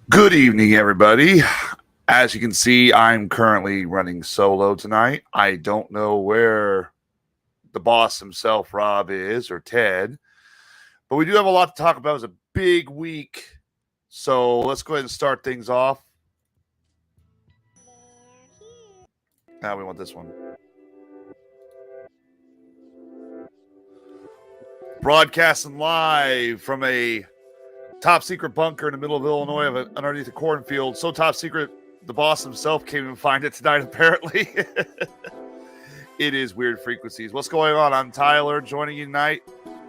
Good evening, everybody. As you can see, I'm currently running solo tonight. I don't know where the boss himself, Rob, is or Ted, but we do have a lot to talk about. It was a big week. So let's go ahead and start things off. Now we want this one. Broadcasting live from a top secret bunker in the middle of Illinois underneath a cornfield. So top secret, the boss himself can't even find it tonight, apparently. It is Werid Frequencies. What's going on? I'm Tyler, joining you tonight.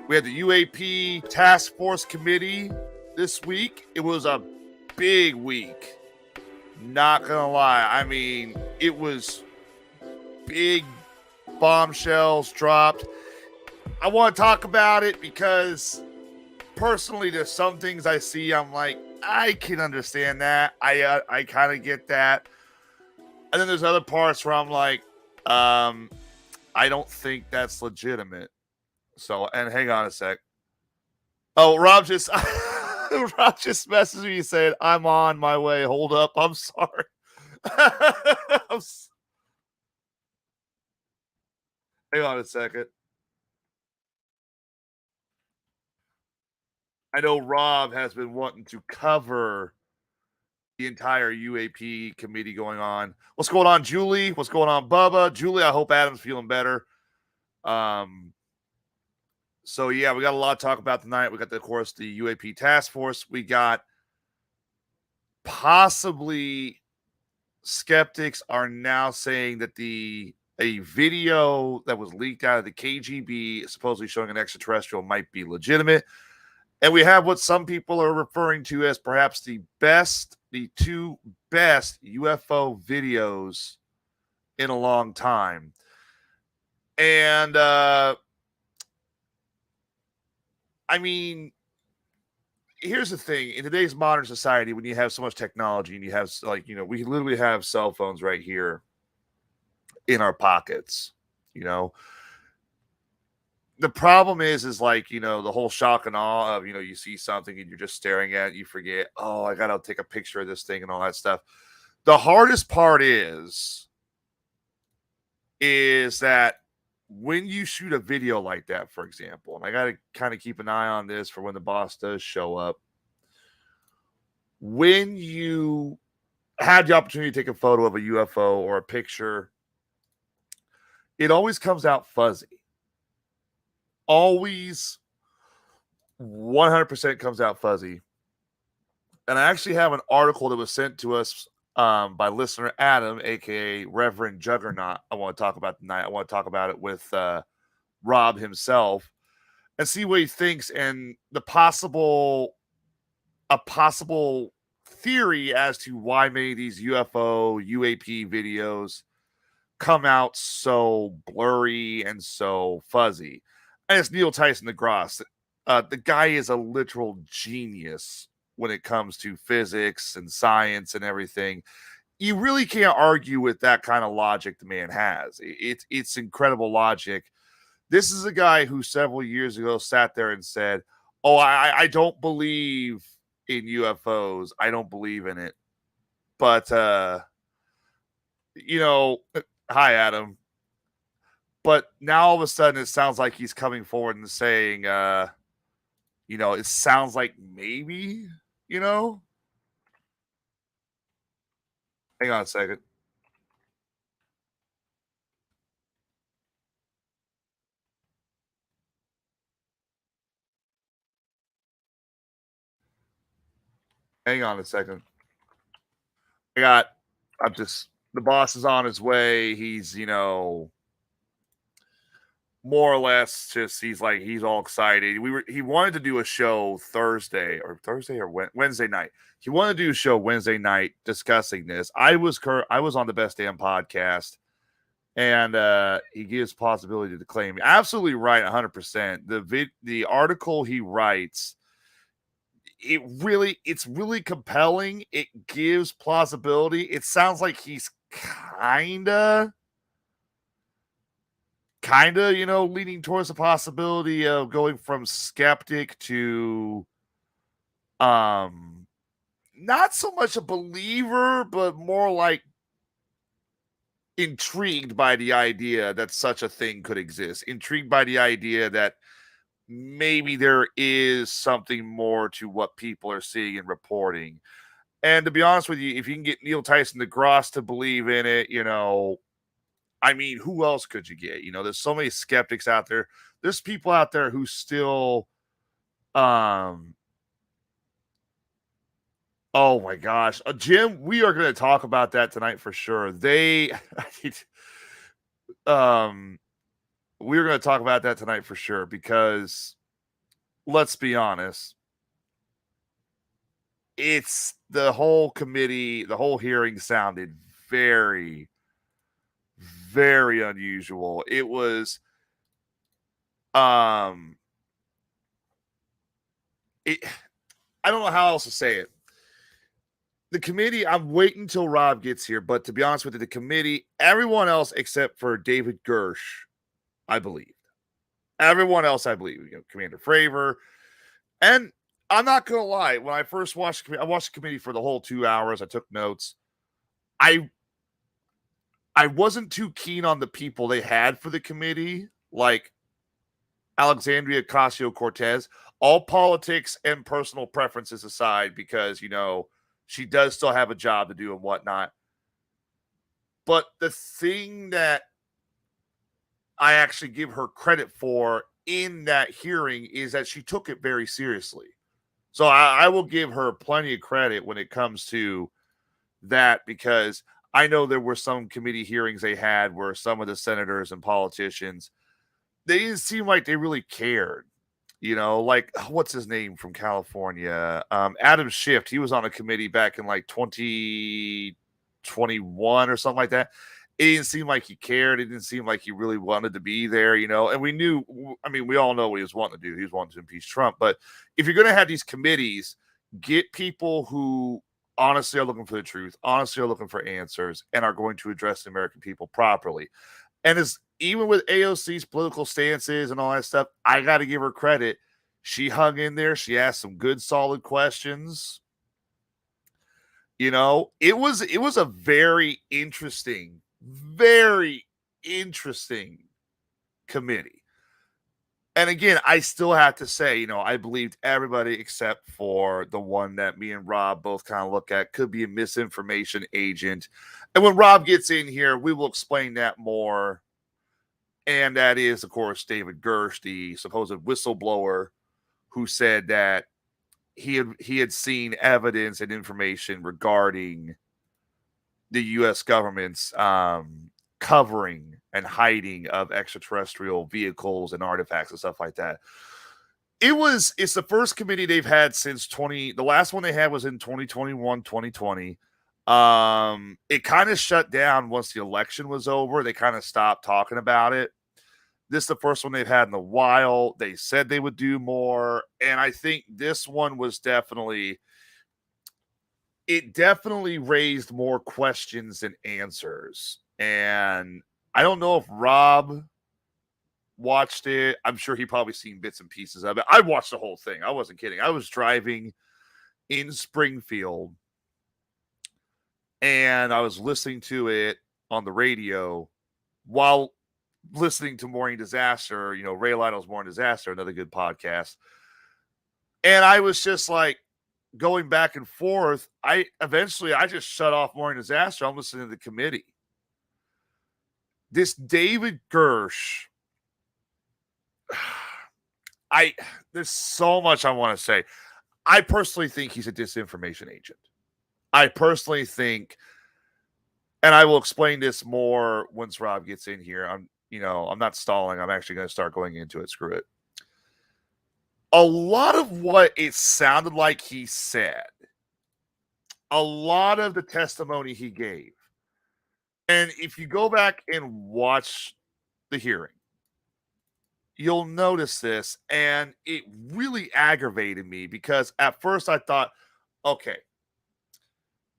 We had the UAP Task Force Committee this week. It was a big week. Not going to lie. I mean, it was big bombshells dropped. I want to talk about it because personally, there's some things I see. I'm like, I can understand that. I kind of get that. And then there's other parts where I'm like, I don't think that's legitimate. So, and hang on a sec. Oh, Rob just messaged me saying, I'm on my way. Hold up. I'm sorry. Hang on a second. I know Rob has been wanting to cover the entire UAP committee going on. What's going on, Julie? What's going on, Bubba? Julie, I hope Adam's feeling better. So yeah, we got a lot to talk about tonight. We got, of course, the UAP task force. We got possibly skeptics are now saying that a video that was leaked out of the KGB supposedly showing an extraterrestrial might be legitimate. And we have what some people are referring to as perhaps the two best UFO videos in a long time. And I mean, here's the thing. In today's modern society, when you have so much technology and you have, like, we literally have cell phones right here in our pockets, the problem is like, the whole shock and awe of, you see something and you're just staring at it, you forget, oh, I gotta take a picture of this thing and all that stuff. The hardest part is that when you shoot a video like that, for example, and I gotta kind of keep an eye on this for when the boss does show up, when you had the opportunity to take a photo of a UFO or a picture, it always comes out fuzzy. Always 100% comes out fuzzy. And I actually have an article that was sent to us by listener Adam, aka Reverend Juggernaut. I want to talk about tonight. I want to talk about it with Rob himself and see what he thinks and a possible theory as to why many of these UAP videos come out so blurry and so fuzzy. And it's Neil Tyson DeGrasse. The guy is a literal genius when it comes to physics and science and everything. You really can't argue with that kind of logic the man has. It's incredible logic. This is a guy who several years ago sat there and said, oh, I don't believe in UFOs. I don't believe in it. But, hi, Adam. But now all of a sudden it sounds like he's coming forward and saying, it sounds like maybe, Hang on a second. Hang on a second. The boss is on his way. He's, more or less just, he's all excited. He wanted to do a show Thursday or Wednesday night. He wanted to do a show Wednesday night discussing this. I was on the Best Damn podcast, and he gives possibility to claim. Absolutely right, 100%. The article he writes, it's really compelling. It gives plausibility. It sounds like he's kinda leaning towards the possibility of going from skeptic to not not so much a believer, but more like intrigued by the idea that such a thing could exist. Intrigued by the idea that maybe there is something more to what people are seeing and reporting. And to be honest with you, if you can get Neil Tyson DeGrasse to believe in it, I mean, who else could you get? There's so many skeptics out there. There's people out there who still, oh my gosh, Jim, we are going to talk about that tonight for sure. We're going to talk about that tonight for sure, because let's be honest, it's the whole committee, the whole hearing sounded very, very unusual. It was, I don't know how else to say it. The committee, I'm waiting until Rob gets here, but to be honest with you, the committee, everyone else except for David Gersh, I believe. Everyone else, I believe. Commander Fravor. And I'm not going to lie. When I first watched I watched the committee for the whole 2 hours. I took notes. I wasn't too keen on the people they had for the committee, like Alexandria Ocasio-Cortez. All politics and personal preferences aside, because, she does still have a job to do and whatnot. But the thing that I actually give her credit for in that hearing is that she took it very seriously. So I will give her plenty of credit when it comes to that, because I know there were some committee hearings they had where some of the senators and politicians, they didn't seem like they really cared. Like, what's his name from California? Adam Schiff. He was on a committee back in like 2021 or something like that. It didn't seem like he cared. It didn't seem like he really wanted to be there, and we knew, we all know what he was wanting to do. He was wanting to impeach Trump. But if you're going to have these committees, get people who honestly are looking for the truth, honestly are looking for answers, and are going to address the American people properly. And even with AOC's political stances and all that stuff, I got to give her credit. She hung in there. She asked some good, solid questions. It was a very interesting committee. And again, I still have to say, I believed everybody except for the one that me and Rob both kind of look at could be a misinformation agent. And when Rob gets in here, we will explain that more. And that is, of course, David Gersh, the supposed whistleblower, who said that he had seen evidence and information regarding the U.S. government's covering and hiding of extraterrestrial vehicles and artifacts and stuff like that. It's the first committee they've had since the last one they had was in 2021, 2020. It kind of shut down once the election was over. They kind of stopped talking about it. This is the first one they've had in a while. They said they would do more. And I think this one was definitely raised more questions than answers. And I don't know if Rob watched it. I'm sure he probably seen bits and pieces of it. I watched the whole thing. I wasn't kidding. I was driving in Springfield and I was listening to it on the radio while listening to Morning Disaster, Ray Lytle's Morning Disaster, another good podcast. And I was just like going back and forth. Eventually I just shut off Morning Disaster. I'm listening to the committee. This David Gersh, there's so much I want to say. I personally think he's a disinformation agent. I personally think, and I will explain this more once Rob gets in here. I'm not stalling. I'm actually going to start going into it. Screw it. A lot of what it sounded like he said, a lot of the testimony he gave, and if you go back and watch the hearing, you'll notice this, and it really aggravated me because at first I thought, okay,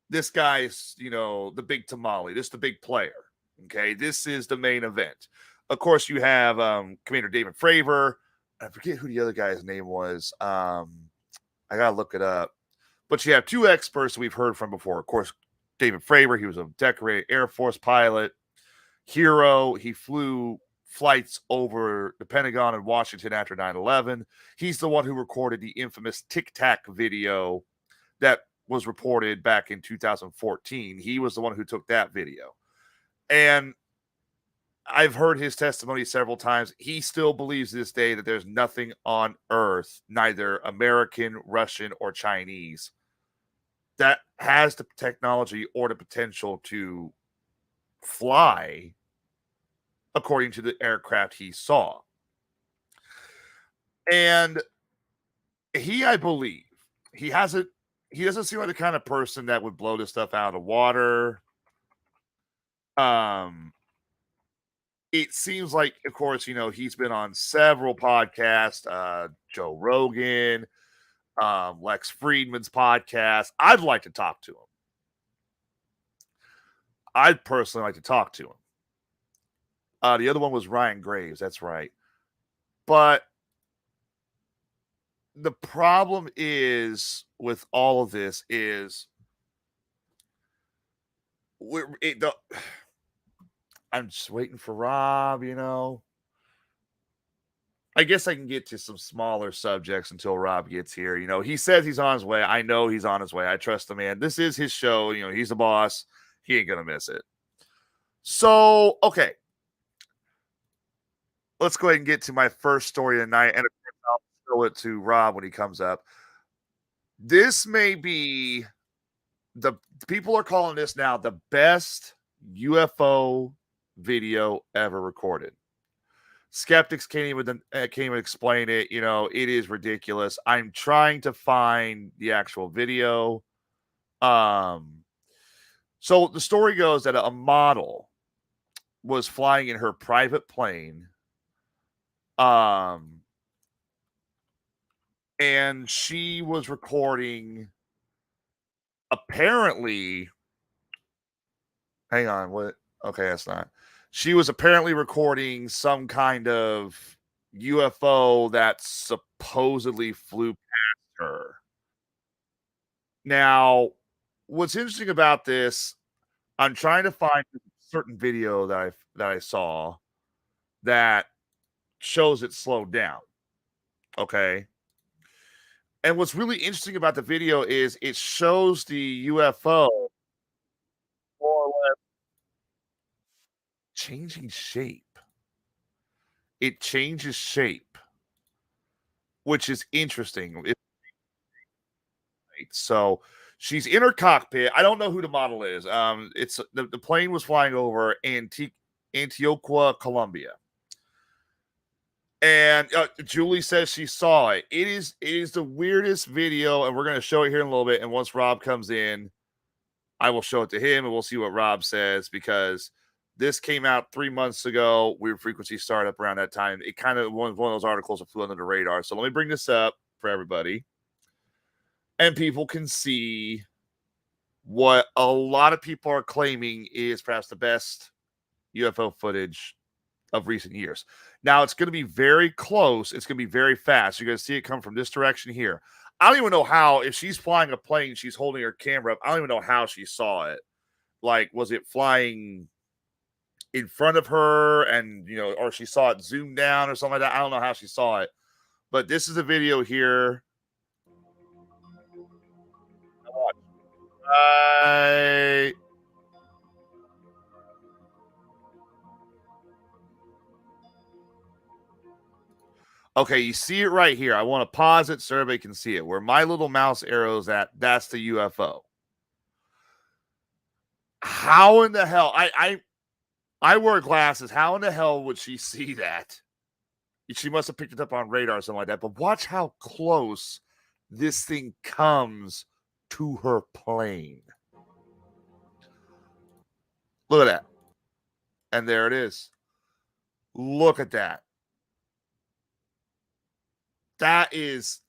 this guy's, the big tamale. This is the big player. Okay, this is the main event. Of course, you have Commander David Fravor. I forget who the other guy's name was. I gotta look it up. But you have two experts we've heard from before. Of course, David Fravor, he was a decorated Air Force pilot, hero. He flew flights over the Pentagon in Washington after 9/11. He's the one who recorded the infamous Tic Tac video that was reported back in 2014. He was the one who took that video. And I've heard his testimony several times. He still believes to this day that there's nothing on Earth, neither American, Russian, or Chinese, that has the technology or the potential to fly according to the aircraft he saw. And I believe, he doesn't seem like the kind of person that would blow this stuff out of the water. It seems like, of course, he's been on several podcasts, Joe Rogan, Lex Friedman's podcast. I'd like to talk to him. I'd personally like to talk to him. The other one was Ryan Graves. That's right. But the problem is with all of this is I'm just waiting for Rob, I guess I can get to some smaller subjects until Rob gets here. He says he's on his way. I know he's on his way. I trust the man. This is his show. He's the boss. He ain't going to miss it. So, okay. Let's go ahead and get to my first story tonight. And of course, I'll show it to Rob when he comes up. This may be the people are calling this now the best UFO video ever recorded. Skeptics can't even explain it. It is ridiculous. I'm trying to find the actual video. So the story goes that a model was flying in her private plane. And she was recording, apparently, hang on, what? Okay, that's not. She was apparently recording some kind of UFO that supposedly flew past her. Now, what's interesting about this, I'm trying to find a certain video that I saw that shows it slowed down. Okay. And what's really interesting about the video is it shows the UFO more or less changing shape. It changes shape, which is interesting. So she's in her cockpit. I don't know who the model is. It's the plane was flying over Antioquia, Colombia. And Julie says she saw it. It is the weirdest video, and we're going to show it here in a little bit. And once Rob comes in, I will show it to him, and we'll see what Rob says, because this came out 3 months ago. Weird Frequencies started up around that time. It kind of one of those articles that flew under the radar. So let me bring this up for everybody, and people can see what a lot of people are claiming is perhaps the best UFO footage of recent years. Now, it's going to be very close. It's going to be very fast. You're going to see it come from this direction here. I don't even know how, if she's flying a plane, she's holding her camera up. I don't even know how she saw it. Like, was it flying in front of her and, or she saw it zoom down or something like that? I don't know how she saw it. But this is a video here. Okay, you see it right here. I want to pause it so everybody can see it. Where my little mouse arrow's at, that's the UFO. How in the hell? I wear glasses. How in the hell would she see that? She must have picked it up on radar or something like that. But watch how close this thing comes to her plane. Look at that. And there it is. Look at that. That is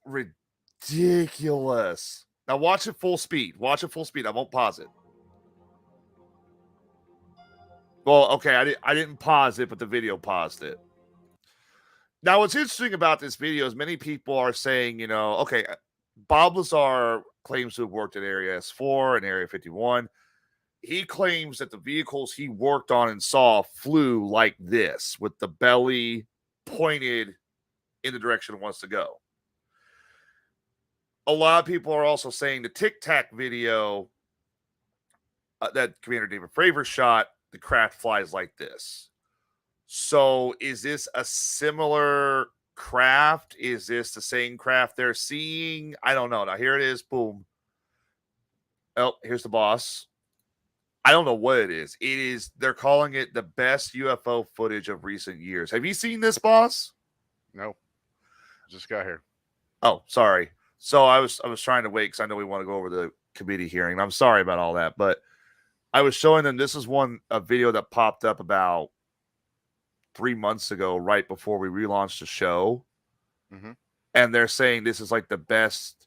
ridiculous. Now watch it full speed. Watch it full speed. I won't pause it. Well, okay, I didn't pause it, but the video paused it. Now, what's interesting about this video is many people are saying, okay, Bob Lazar claims to have worked at Area S4 and Area 51. He claims that the vehicles he worked on and saw flew like this, with the belly pointed in the direction it wants to go. A lot of people are also saying the Tic Tac video that Commander David Fravor shot, the craft flies like this. So is this a similar craft? Is this the same craft they're seeing? I don't know. Now here it is. Boom. Oh, here's the boss. I don't know what it is. It is, they're calling it the best UFO footage of recent years. Have you seen this, boss? No. Just got here. Oh, sorry. So I was trying to wait because I know we want to go over the committee hearing. I'm sorry about all that, but I was showing them, this is a video that popped up about 3 months ago, right before we relaunched the show. Mm-hmm. And they're saying this is like the best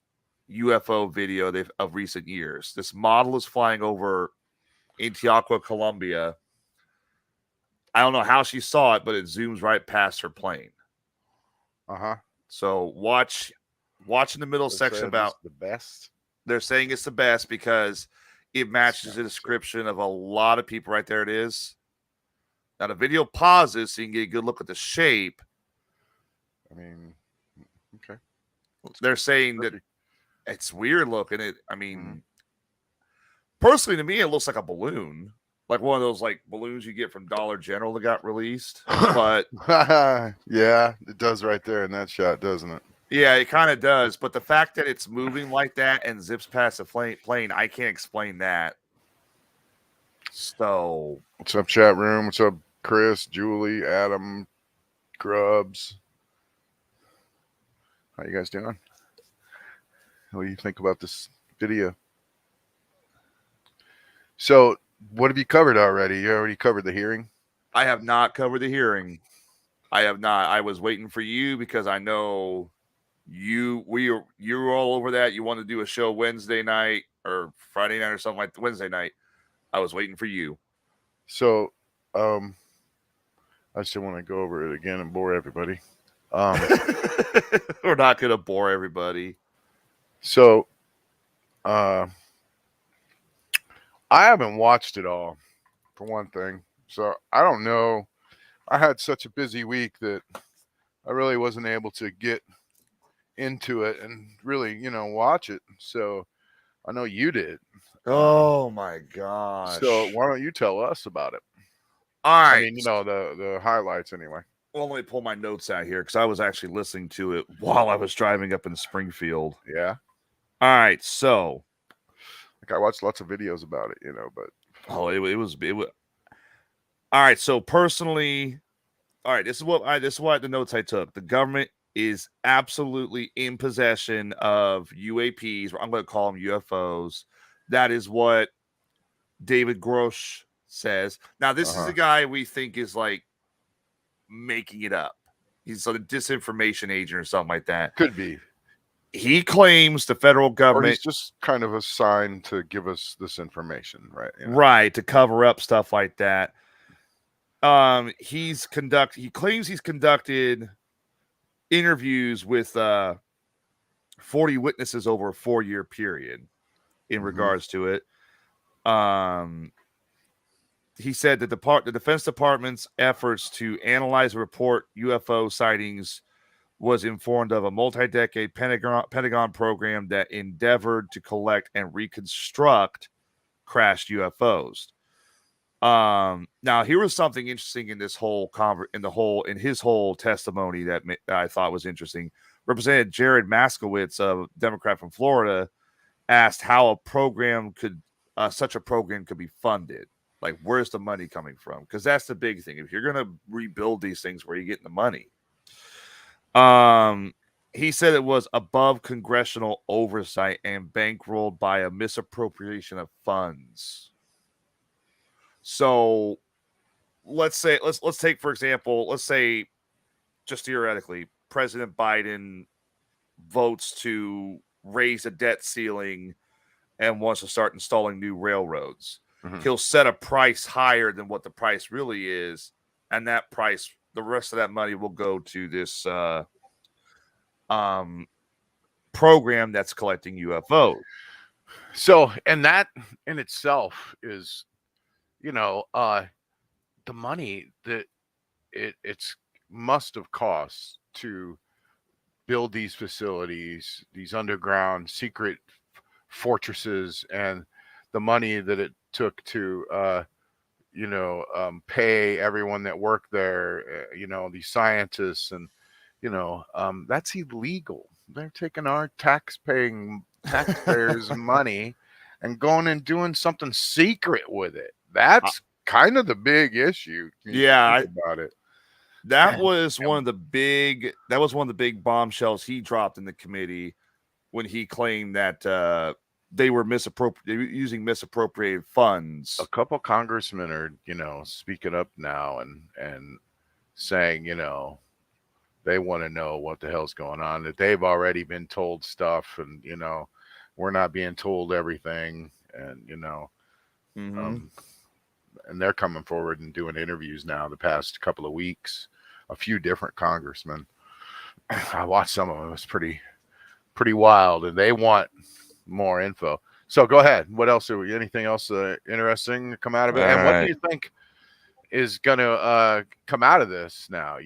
UFO video of recent years. This model is flying over Antioquia, Colombia. I don't know how she saw it, but it zooms right past her plane. Uh-huh. So watch in the middle section about the best. They're saying it's the best because it matches the description of a lot of people. Right there it is. Now the video pauses so you can get a good look at the shape. I mean, okay. They're saying that it's weird looking. Personally, to me, it looks like a balloon, like one of those like balloons you get from Dollar General that got released. But yeah, it does right there in that shot, doesn't it? Yeah, it kind of does. But the fact that it's moving like that and zips past the plane, I can't explain that. So, what's up, chat room? What's up, Chris, Julie, Adam, Grubs? How you guys doing? What do you think about this video? So, what have you covered already? You already covered the hearing? I have not covered the hearing. I have not. I was waiting for you because I know you were all over that. You wanted to do a show Wednesday night or Friday night or something like Wednesday night. I was waiting for you. So, I just want to go over it again and bore everybody. We're not going to bore everybody. So, I haven't watched it all, for one thing. So, I don't know. I had such a busy week that I really wasn't able to get into it and really, watch it. So, I know you did. Oh, my gosh. So, why don't you tell us about it? All right. I mean, the highlights anyway. Well, let me pull my notes out here because I was actually listening to it while I was driving up in Springfield. Yeah. All right. So, I watched lots of videos about it, but. Oh, it was. All right. So, personally, all right, this is what the notes I took. The government is absolutely in possession of UAPs. I'm going to call them UFOs. That is what David Grosh says. Now, this is a guy we think is like making it up. He's like a disinformation agent or something like that. Could be. He claims the federal government. Or he's just kind of assigned to give us this information, right? Right, to cover up stuff like that. He claims he's conducted interviews with 40 witnesses over a 4-year period in regards to it. He said that the Defense Department's efforts to analyze and report UFO sightings was informed of a multi-decade Pentagon program that endeavored to collect and reconstruct crashed UFOs. Now here was something interesting in this whole in his whole testimony that I thought was interesting. Representative Jared Maskowitz, a Democrat from Florida, asked how such a program could be funded. Like, where's the money coming from? Because that's the big thing. If you're going to rebuild these things, where are you getting the money? He said it was above congressional oversight and bankrolled by a misappropriation of funds. So let's take, for example, let's say, just theoretically, President Biden votes to raise the debt ceiling and wants to start installing new railroads. He'll set a price higher than what the price really is, and that price, the rest of that money will go to this program that's collecting UFOs. So, and that in itself is, the money that it's must have cost to build these facilities, these underground secret fortresses, and the money that it took to, pay everyone that worked there, these scientists, and, that's illegal. They're taking our taxpayers' money and going and doing something secret with it. That's kind of the big issue. Yeah, Think about it. that was one of the big bombshells he dropped in the committee when he claimed that they were using misappropriated funds. A couple congressmen are, speaking up now and saying, they want to know what the hell's going on, that they've already been told stuff, and, we're not being told everything, and, and they're coming forward and doing interviews now the past couple of weeks, a few different congressmen. I watched some of them. It was pretty wild, and they want more info. So go ahead. What else? Anything else interesting come out of it? And what do you think is going to come out of this now?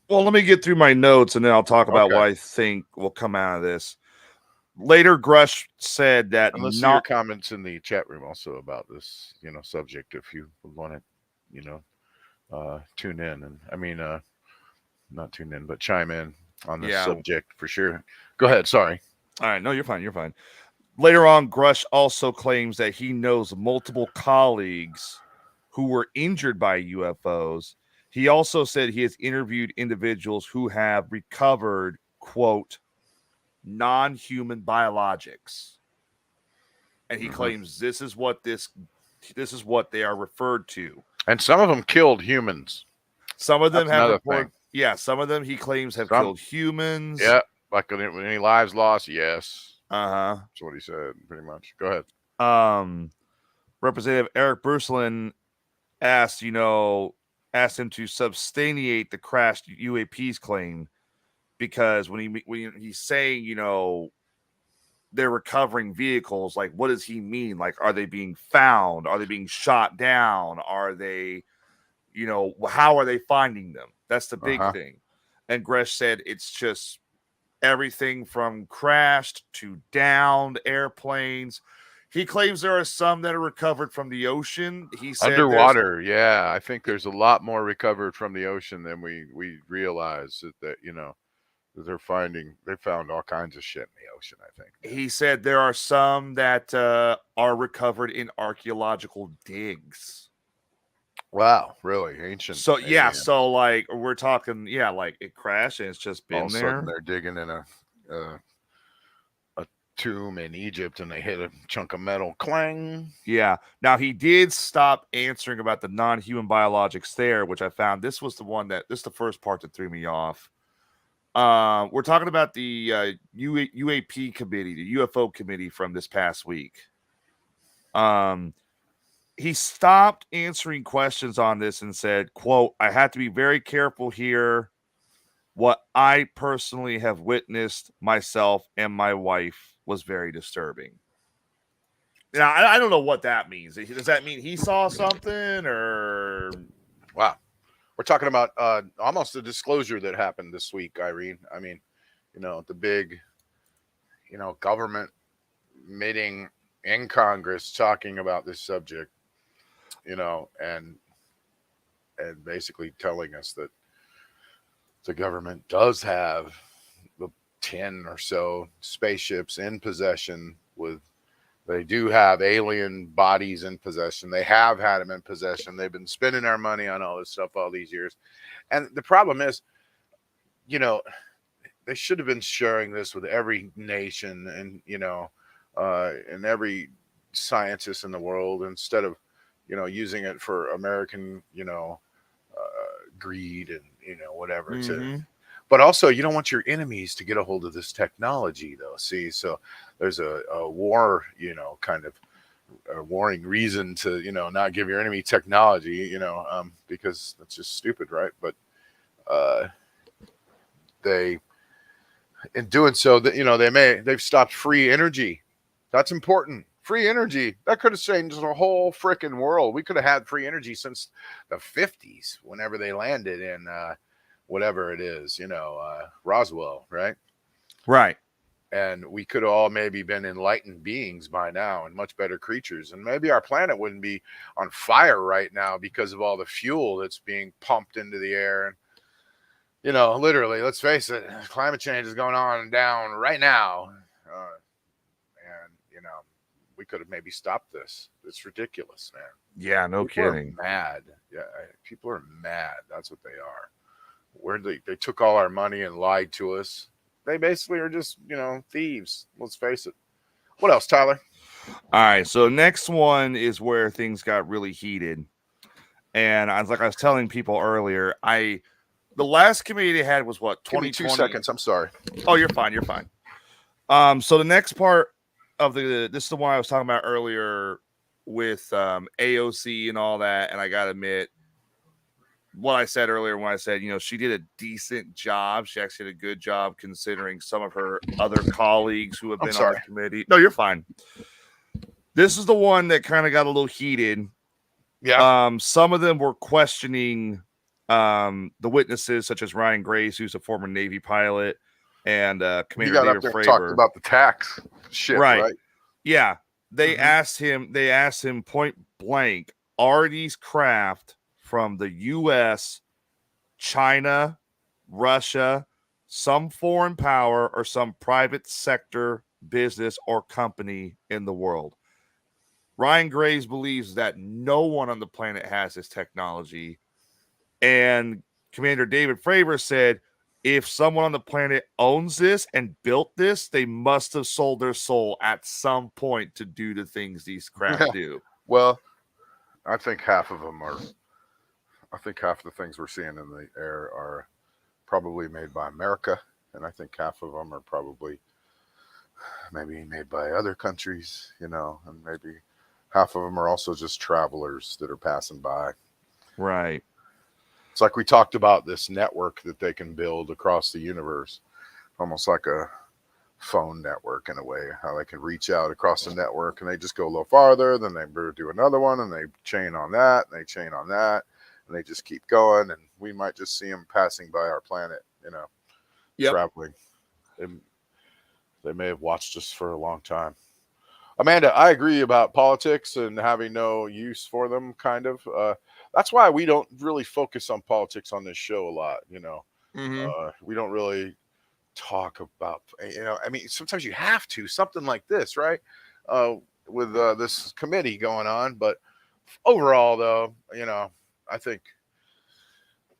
Well, let me get through my notes, and then I'll talk about what I think will come out of this. Later, Grush said that let's see your comments in the chat room also about this, subject, if you want to, tune in. And I mean, not tune in, but chime in on this subject for sure. Go ahead. Sorry. All right. No, you're fine. You're fine. Later on, Grush also claims that he knows multiple colleagues who were injured by UFOs. He also said he has interviewed individuals who have recovered, quote, non-human biologics. And he claims this is what they are referred to. And some of them killed humans. Some of them have reported. Yeah, some of them he claims have killed humans. Yeah, like any lives lost. Yes. That's what he said, pretty much. Go ahead. Representative Eric Brucelin asked him to substantiate the crashed UAPs claim, because when he's saying, they're recovering vehicles, like, what does he mean? Like, are they being found? Are they being shot down? Are they, how are they finding them? That's the big thing. And Gresh said it's just everything from crashed to downed airplanes. He claims there are some that are recovered from the ocean. He said underwater. Yeah, I think there's a lot more recovered from the ocean than we realize that they found all kinds of shit in the ocean, I think. He said there are some that are recovered in archaeological digs. Wow, really ancient. So aliens. So like we're talking, like it crashed and it's just been all of a there. Sudden they're digging in a tomb in Egypt and they hit a chunk of metal, clang. Yeah. Now he did stop answering about the non-human biologics there, which I found this was the first part that threw me off. We're talking about the UAP committee, the UFO committee from this past week. He stopped answering questions on this and said, quote, I have to be very careful here. What I personally have witnessed myself and my wife was very disturbing. Now, I don't know what that means. Does that mean he saw something or? Wow. We're talking about almost a disclosure that happened this week, Irene. I mean, the big, government meeting in Congress talking about this subject, and basically telling us that the government does have the 10 or so spaceships in possession they do have alien bodies in possession. They have had them in possession. They've been spending our money on all this stuff all these years. And the problem is, they should have been sharing this with every nation and, and every scientist in the world instead of, using it for American, greed and, whatever. But also, you don't want your enemies to get a hold of this technology, though. See, so there's a war, kind of a warring reason to, not give your enemy technology, because that's just stupid, right? But they in doing so, that they've stopped free energy. That's important. Free energy that could have changed the whole freaking world. We could have had free energy since the 50s, whenever they landed in whatever it is, Roswell, right? Right. And we could have all maybe been enlightened beings by now and much better creatures. And maybe our planet wouldn't be on fire right now because of all the fuel that's being pumped into the air. And, literally, let's face it, climate change is going on and down right now. And, we could have maybe stopped this. It's ridiculous, man. Yeah, no People kidding. are mad. Yeah, people are mad. That's what they are. Where they took all our money and lied to us. They basically are just, thieves. Let's face it. What else, Tyler? All right. So next one is where things got really heated. And I was telling people earlier, the last committee I had was what, 2020? Give me 2 seconds. I'm sorry. Oh, you're fine. You're fine. So the next part of this is the one I was talking about earlier with AOC and all that. And I got to admit, what I said earlier when I said, she did a decent job. She actually did a good job considering some of her other colleagues who have been on the committee. No, you're fine. This is the one that kind of got a little heated. Yeah. Some of them were questioning the witnesses, such as Ryan Grace, who's a former Navy pilot, and Commander David Fravor. Talked about the tax shit, right? Yeah. They asked him point blank, are these craft from the U.S., China, Russia, some foreign power, or some private sector business or company in the world? Ryan Graves believes that no one on the planet has this technology. And Commander David Fravor said, if someone on the planet owns this and built this, they must have sold their soul at some point to do the things these craft do. Well, I think half of them are. I think half of the things we're seeing in the air are probably made by America, and I think half of them are probably maybe made by other countries, and maybe half of them are also just travelers that are passing by. Right. It's like we talked about this network that they can build across the universe, almost like a phone network in a way, how they can reach out across the network and they just go a little farther, then they do another one and they chain on that and they chain on that. And they just keep going, and we might just see them passing by our planet, traveling. They may have watched us for a long time. Amanda, I agree about politics and having no use for them, kind of. That's why we don't really focus on politics on this show a lot, We don't really talk about, sometimes you have to, something like this, right? With this committee going on. But overall, though, I think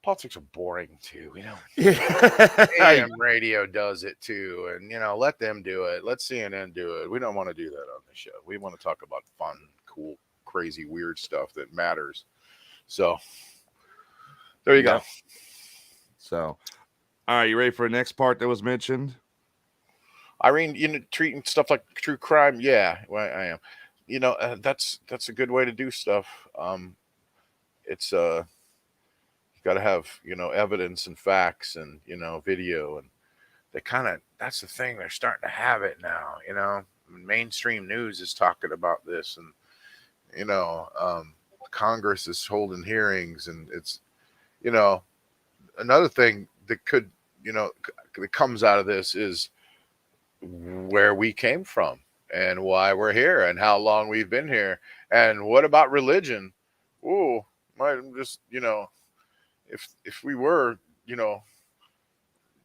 politics are boring too. AM radio does it too, and let them do it. Let CNN do it. We don't want to do that on the show. We want to talk about fun, cool, crazy, weird stuff that matters. So there you go. So, all right, you ready for the next part that was mentioned? Irene, treating stuff like true crime. Yeah, well, I am. That's a good way to do stuff. It's you got to have evidence and facts and video, and that's the thing, they're starting to have it now. Mainstream news is talking about this, and Congress is holding hearings, and it's another thing that could that comes out of this is where we came from and why we're here and how long we've been here, and what about religion. Ooh, might just if we were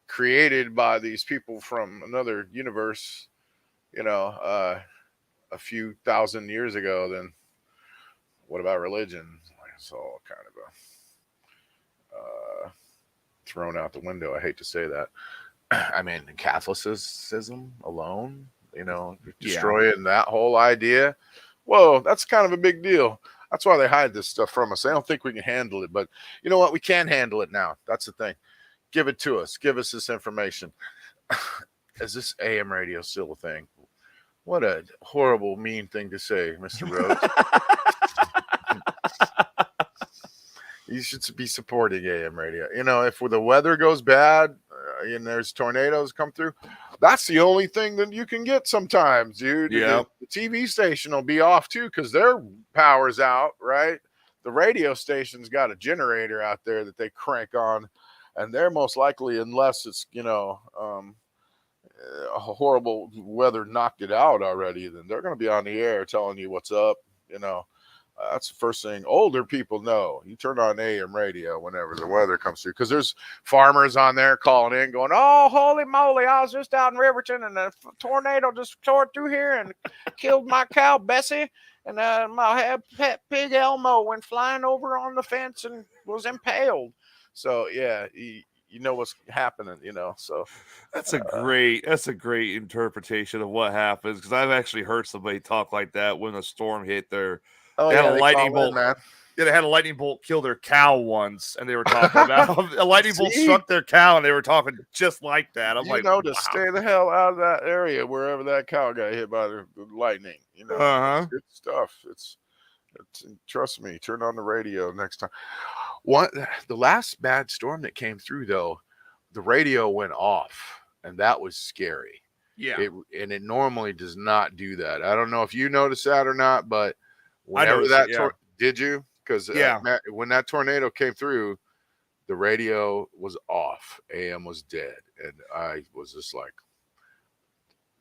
created by these people from another universe a few thousand years ago, then what about religion? It's all kind of thrown out the window. I hate to say that. I mean, Catholicism alone, destroying that whole idea. Whoa, that's kind of a big deal. That's why they hide this stuff from us. I don't think we can handle it, but you know what? We can handle it now. That's the thing. Give it to us. Give us this information. Is this AM radio still a thing? What a horrible, mean thing to say, Mr. Rhodes. You should be supporting AM radio. If the weather goes bad, and there's tornadoes come through, that's the only thing that you can get sometimes, dude. Yeah. The TV station will be off too because their power's out, right? The radio station's got a generator out there that they crank on, and they're most likely, unless it's a horrible weather knocked it out already, then they're going to be on the air telling you what's up. That's the first thing older people know. You turn on AM radio whenever the weather comes through, because there's farmers on there calling in going, "Oh, holy moly, I was just out in Riverton and a tornado just tore through here and killed my cow Bessie, and my pet pig Elmo went flying over on the fence and was impaled." So yeah, you know what's happening, so that's a great interpretation of what happens, because I've actually heard somebody talk like that when a storm hit their they had a lightning bolt, man. Yeah, they had a lightning bolt kill their cow once, and they were talking about a lightning bolt struck their cow, and they were talking just like that. I'm like, to stay the hell out of that area wherever that cow got hit by the lightning. It's good stuff. It's trust me. Turn on the radio next time. The last bad storm that came through, though, the radio went off, and that was scary. Yeah, it normally does not do that. I don't know if you noticed that or not, but whenever that did you? Because when that tornado came through, the radio was off. AM was dead, and I was just like,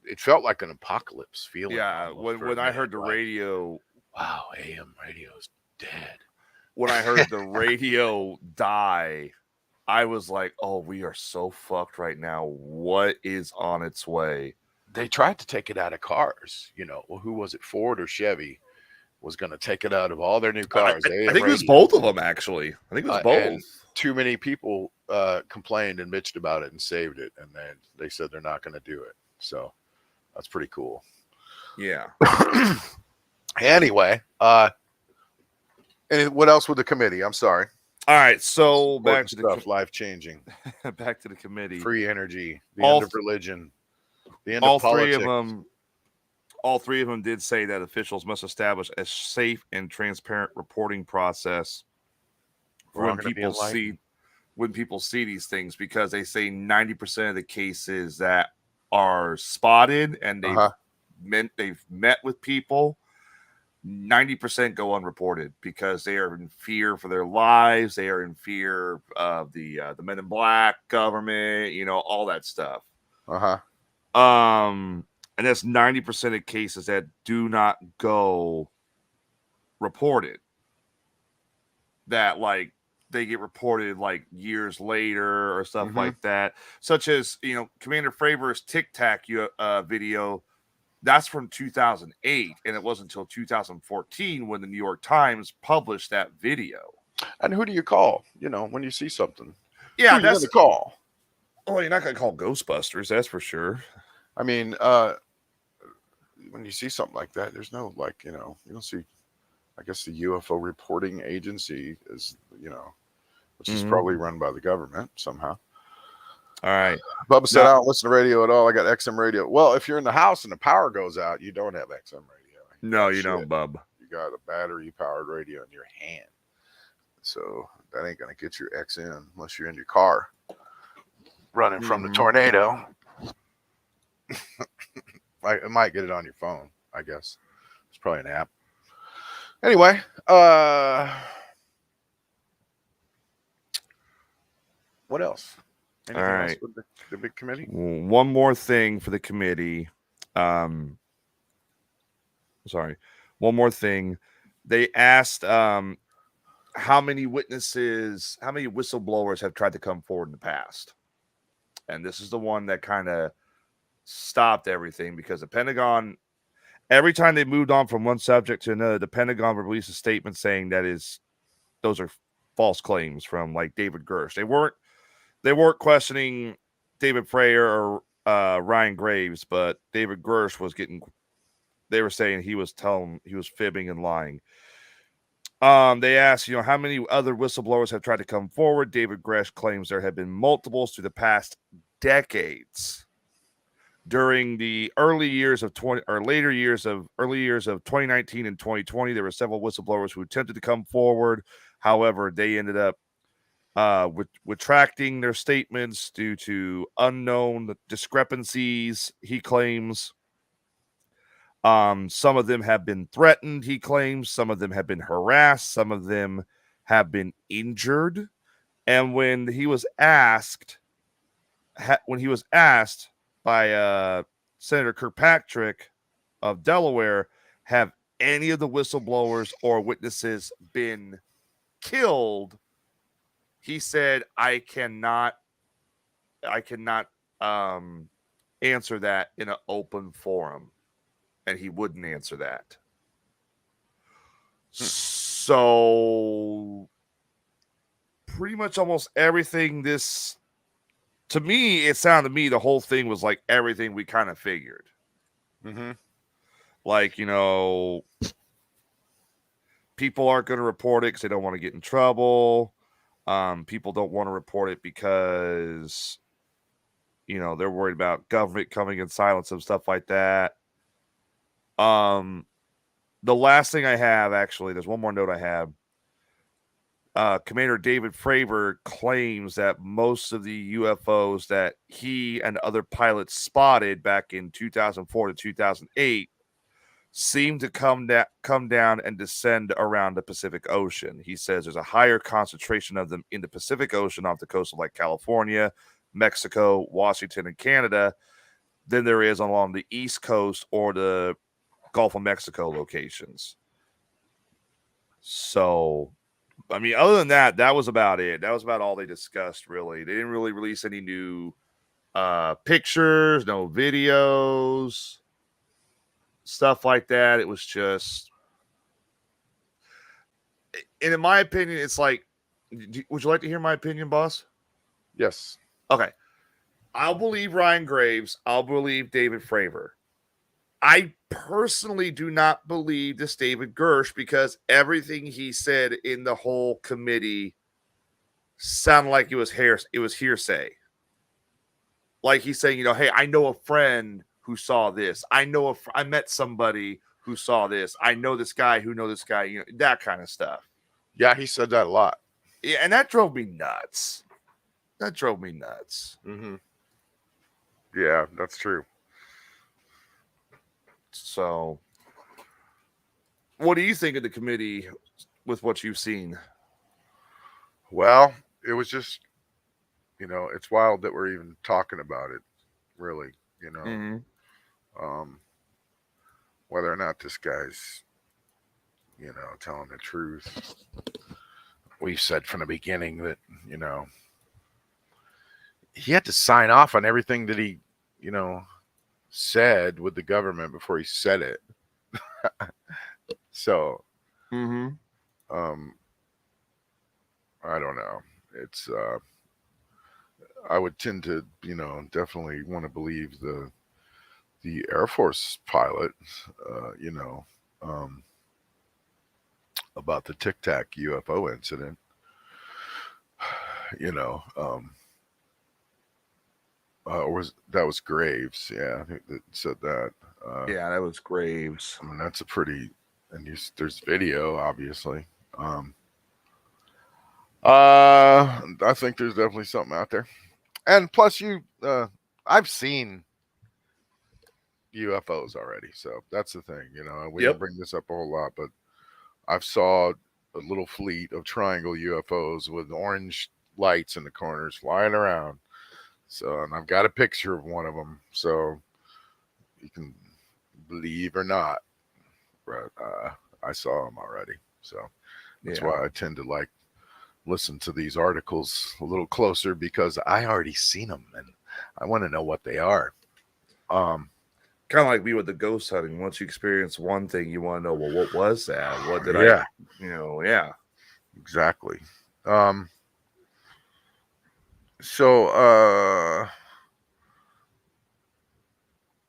it felt like an apocalypse feeling. Yeah, when I heard the radio, wow, AM radio's dead. When I heard the radio die, I was like, oh, we are so fucked right now. What is on its way? They tried to take it out of cars. Who was it? Ford or Chevy was going to take it out of all their new cars. I think it was both of them, actually. I think it was both. And too many people complained and bitched about it and saved it. And then they said they're not going to do it. So that's pretty cool. Yeah. Anyway, and what else with the committee? I'm sorry. All right, so back to the life changing. Back to the committee. Free energy, the end of religion, the end of politics. All three of them did say that officials must establish a safe and transparent reporting process for when people see these things, because they say 90% of the cases that are spotted and they've met with people, 90% go unreported because they are in fear for their lives. They are in fear of the Men in Black government, all that stuff. And that's 90% of cases that do not go reported. That they get reported years later or stuff like that, such as Commander Fravor's Tic Tac video. That's from 2008, and it wasn't until 2014 when the New York Times published that video. And who do you call? When you see something. Yeah, that's the call. Oh, you're not going to call Ghostbusters, that's for sure. I mean, when you see something like that, there's no you don't see. I guess the UFO reporting agency is, which is probably run by the government somehow. All right. Bubba said, I don't listen to radio at all. I got XM radio. Well, if you're in the house and the power goes out, you don't have XM radio. No, you don't, bub. You got a battery-powered radio in your hand. So that ain't going to get your XM unless you're in your car running from the tornado. It might get it on your phone, I guess. It's probably an app. Anyway, what else? Anything else with the big committee? One more thing for the committee. One more thing. They asked how many whistleblowers have tried to come forward in the past. And this is the one that kind of stopped everything, because the Pentagon, every time they moved on from one subject to another, the Pentagon would release a statement saying those are false claims from David Gersh. They weren't questioning David Freyer or Ryan Graves, but David Gersh was they were saying he was fibbing and lying. They asked, how many other whistleblowers have tried to come forward? David Gersh claims there have been multiples through the past decades. During the early years of 2019 and 2020, there were several whistleblowers who attempted to come forward. However, they ended up retracting their statements due to unknown discrepancies, he claims. Some of them have been threatened, he claims. Some of them have been harassed. Some of them have been injured. And when he was asked by Senator Kirkpatrick of Delaware, have any of the whistleblowers or witnesses been killed? He said, I cannot answer that in an open forum. And he wouldn't answer that. So pretty much almost everything to me, it sounded to me the whole thing was like everything we kind of figured. Mm-hmm. Like, people aren't going to report it because they don't want to get in trouble. People don't want to report it because, they're worried about government coming in silence and stuff like that. The last thing I have, actually, there's one more note I have. Commander David Fravor claims that most of the UFOs that he and other pilots spotted back in 2004 to 2008 seem to come down and descend around the Pacific Ocean. He says there's a higher concentration of them in the Pacific Ocean off the coast of like California, Mexico, Washington, and Canada than there is along the East Coast or the Gulf of Mexico locations. So, I mean, other than that, that was about it. That was about all they discussed, really. They didn't really release any new pictures, no videos, stuff like that. It was just, and in my opinion, it's like, would you like to hear my opinion, boss? Yes. Okay. I'll believe Ryan Graves. I'll believe David Fravor. I personally do not believe this David Gersh because everything he said in the whole committee sounded like it was hearsay. Like he's saying, hey, I know a friend who saw this. I met somebody who saw this. I know this guy who know this guy. That kind of stuff. Yeah, he said that a lot. Yeah, and that drove me nuts. Mm-hmm. Yeah, that's true. So, what do you think of the committee with what you've seen? Well, it was just, it's wild that we're even talking about it, really, Mm-hmm. Whether or not this guy's, telling the truth. We said from the beginning that, he had to sign off on everything that he, said with the government before he said it. So, Mm-hmm. I don't know. It's, I would tend to, definitely want to believe the Air Force pilot, about the Tic Tac UFO incident, that was Graves. Yeah, I think that said that. Yeah, that was Graves. I mean, that's a pretty, and there's video, obviously. I think there's definitely something out there, and plus, I've seen UFOs already, so that's the thing. We didn't bring this up a whole lot, but I've saw a little fleet of triangle UFOs with orange lights in the corners flying around. So, and I've got a picture of one of them, so you can believe or not, but I saw them already. So that's why I tend to listen to these articles a little closer because I already seen them and I want to know what they are. Kind of like me with the ghost hunting. Once you experience one thing, you want to know, well, what was that? What did I? Yeah. Exactly. So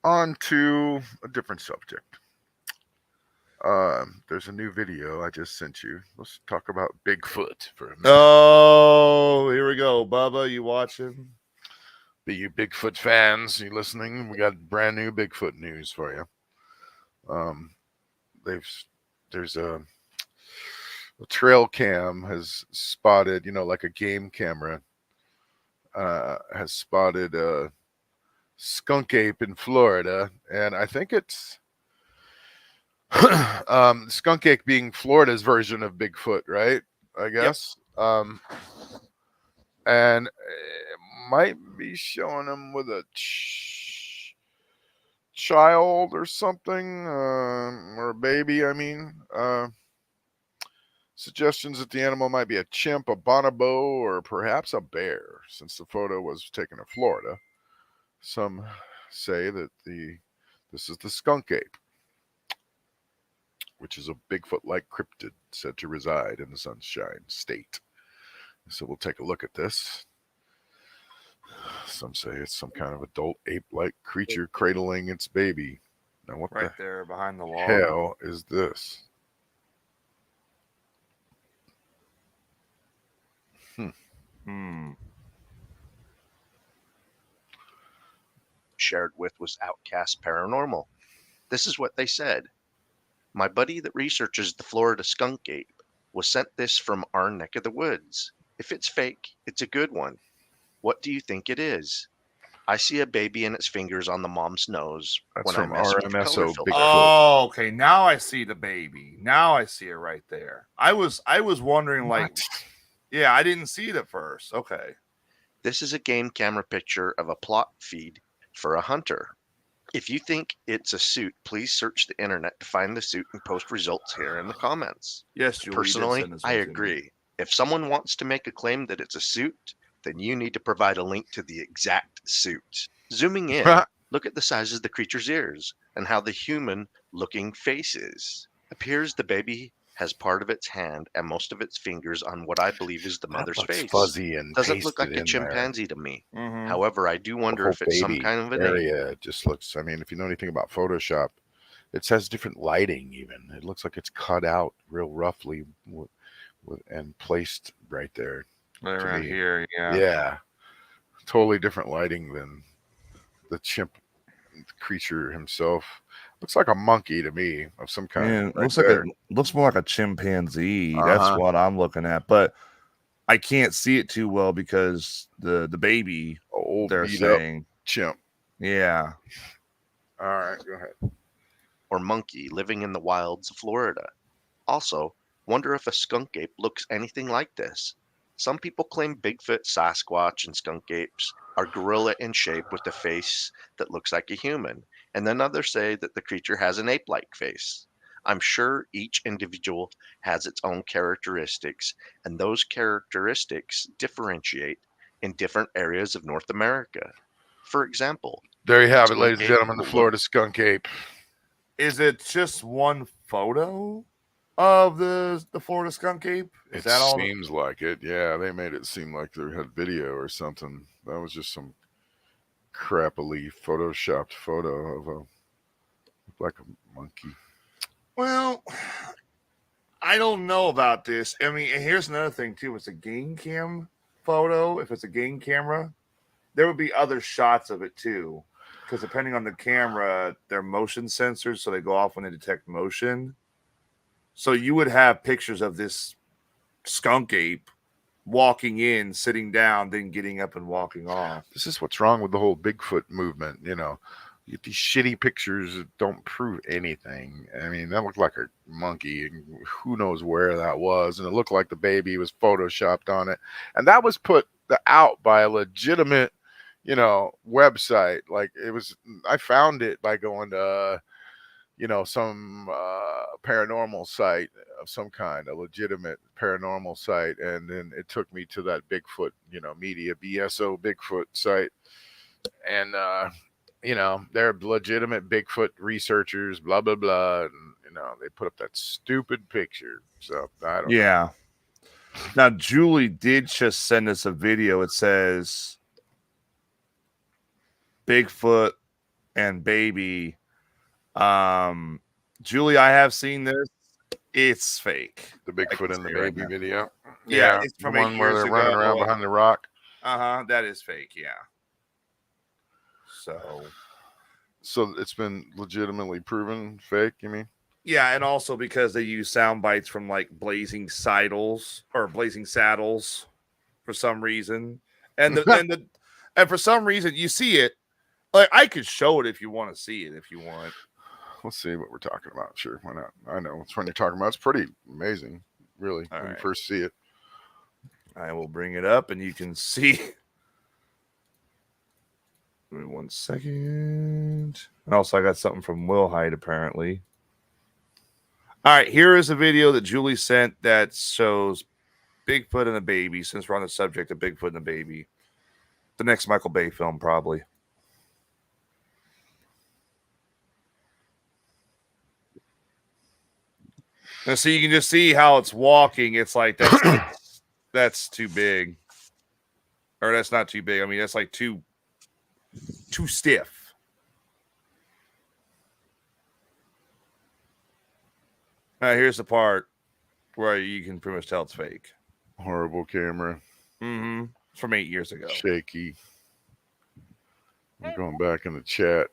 on to a different subject. There's a new video I just sent you. Let's talk about Bigfoot for a minute. Oh, here we go. Bubba, you watching? Be you Bigfoot fans, you listening? We got brand new Bigfoot news for you. There's The trail cam has spotted, like a game camera, has spotted a skunk ape in Florida, and I think it's skunk ape being Florida's version of Bigfoot, right? I guess. And it might be showing him with a child or something, or a baby. I mean, suggestions that the animal might be a chimp, a bonobo, or perhaps a bear, since the photo was taken in Florida. Some say that this is the skunk ape, which is a Bigfoot-like cryptid said to reside in the Sunshine State. So we'll take a look at this. Some say it's some kind of adult ape-like creature cradling its baby. Now what Right there behind the log. hell is this? Shared was Outcast Paranormal. This is what they said. My buddy that researches the Florida skunk ape was sent this from our neck of the woods. If it's fake, it's a good one. What do you think it is? I see a baby and its fingers on the mom's nose. That's when from I mess with the color RMSO filter. Bigfoot. Oh, okay. Now I see the baby. Now I see it right there. I was wondering, like, What? yeah, I didn't see it at first. Okay. This is a game camera picture of a plot feed for a hunter. If you think it's a suit, please search the internet to find the suit and post results here in the comments. Yes, Julie, Personally, I agree. If someone wants to make a claim that it's a suit, then you need to provide a link to the exact suit. Zooming in, look at the size of the creature's ears and how the human-looking face is. Appears the baby has part of its hand and most of its fingers on what I believe is the mother's face. Fuzzy and doesn't look like pasted a in chimpanzee to me. Mm-hmm. However, I do wonder if it's some kind of an ape. area. It just looks. I mean, if you know anything about Photoshop, it has different lighting. Even it looks like it's cut out real roughly and placed right there. Right to around me. here, yeah. Yeah, totally different lighting than the chimp creature himself. Looks like a monkey to me of some kind. Yeah, right looks there. like looks more like a chimpanzee. That's what I'm looking at, but I can't see it too well because the baby. Old They're beat up saying, chimp. yeah. All right, go ahead. Or monkey living in the wilds of Florida. Also, wonder if a skunk ape looks anything like this. Some people claim Bigfoot, Sasquatch, and skunk apes are gorilla in shape with a face that looks like a human, and then others say that the creature has an ape-like face. I'm sure each individual has its own characteristics, and those characteristics differentiate in different areas of North America. For example, There you have it, skunk ladies and ape gentlemen, the will look Florida skunk ape. Is it just one photo of the Florida skunk ape? Is It that all? seems like it. Yeah, they made it seem like they had video or something. That was just some crappily photoshopped photo of like a monkey. Well, I don't know about this. I mean, and here's another thing too. It's a game cam photo. If it's a game camera, there would be other shots of it too. Because depending on the camera, they're motion sensors, so they go off when they detect motion. So you would have pictures of this skunk ape walking in, sitting down, then getting up and walking off. This is what's wrong with the whole Bigfoot movement. You get these shitty pictures that don't prove anything. I mean, that looked like a monkey, and who knows where that was. And it looked like the baby was photoshopped on it. And that was put out by a legitimate, website. Like it was, I found it by going to, some paranormal site of some kind, a legitimate paranormal site. And then it took me to that Bigfoot, media BSO Bigfoot site. And, they're legitimate Bigfoot researchers, blah, blah, blah. And, they put up that stupid picture. So I don't know. Yeah. Now, Julie did just send us a video. It says Bigfoot and baby. Julie, I have seen this. It's fake. The Bigfoot and the baby video. Yeah, it's from the one 8 where years they're ago. running around behind the rock. That is fake. Yeah. So it's been legitimately proven fake, you mean? Yeah, and also because they use sound bites from like Blazing Saddles for some reason, and for some reason you see it. Like I could show it if you want to see it if you want. Let's see what we're talking about. Sure, why not? I know it's when you're talking about. It's pretty amazing, really, All when you right. first see it. I will bring it up and you can see. Give me 1 second. And also, I got something from Will Hyde apparently. All right, here is a video that Julie sent that shows Bigfoot and a baby. Since we're on the subject of Bigfoot and a baby, the next Michael Bay film probably. And so you can just see how it's walking. It's like that's too big, or that's not too big. I mean, that's like too stiff. Here's the part where you can pretty much tell it's fake. Horrible camera. Mm-hmm. It's from 8 years ago. Shaky. I'm going back in the chat.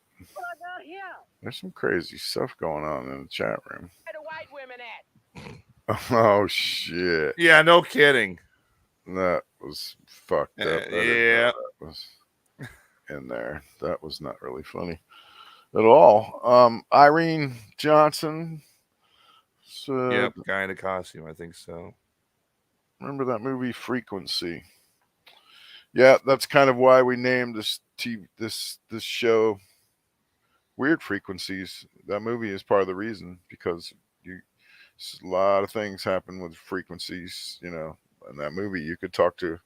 There's some crazy stuff going on in the chat room. Where the white women at? Oh shit! Yeah, no kidding. That was fucked up. Yeah, that was in there. That was not really funny at all. Irene Johnson. Yep, guy in a costume. I think so. Remember that movie Frequency? Yeah, that's kind of why we named this show Werid Frequencies. That movie is part of the reason, because a lot of things happen with frequencies. You know, in that movie, you could talk to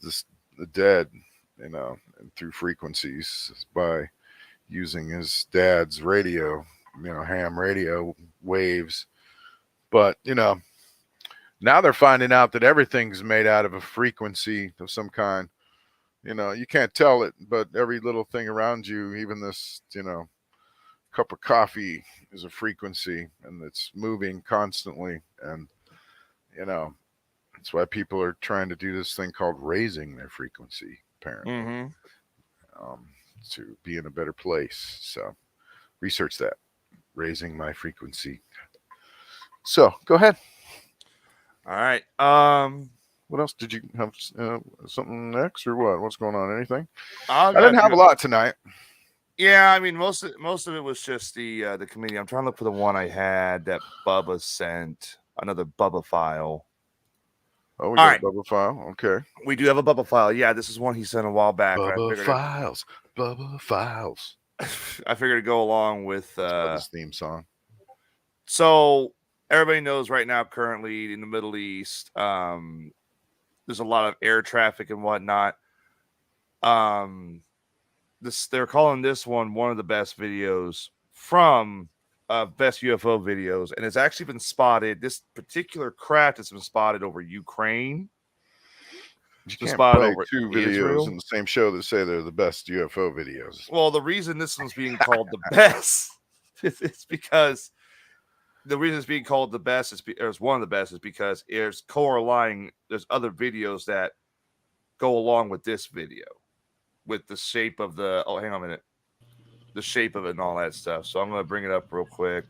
the dead, you know, and through frequencies by using his dad's radio, you know, ham radio waves. But, you know, now they're finding out that everything's made out of a frequency of some kind. You know, you can't tell it, but every little thing around you, even this, you know, cup of coffee is a frequency, and it's moving constantly. And, you know, that's why people are trying to do this thing called raising their frequency, apparently, to be in a better place. So research that. Raising my frequency. So go ahead. All right. What else did you have? Something next or what? What's going on? Anything? I didn't have a lot tonight. Yeah, I mean most of it was just the committee. I'm trying to look for the one I had that Bubba sent. Another Bubba file. Oh, we got a Bubba file. Okay. We do have a Bubba file. Yeah, this is one he sent a while back. Bubba files. Bubba files. I figured to go along with his theme song. So everybody knows right now, currently in the Middle East, there's a lot of air traffic and whatnot. They're calling this one of the best videos from best UFO videos, and it's actually been spotted. This particular craft has been spotted over Ukraine. You can't play two videos in the same show that say they're the best UFO videos. Well, the reason this one's being called the best is because the reason it's being called the best is one of the best is because there's there's other videos that go along with this video with the shape of the hang on a minute, the shape of it and all that stuff. So I'm going to bring it up real quick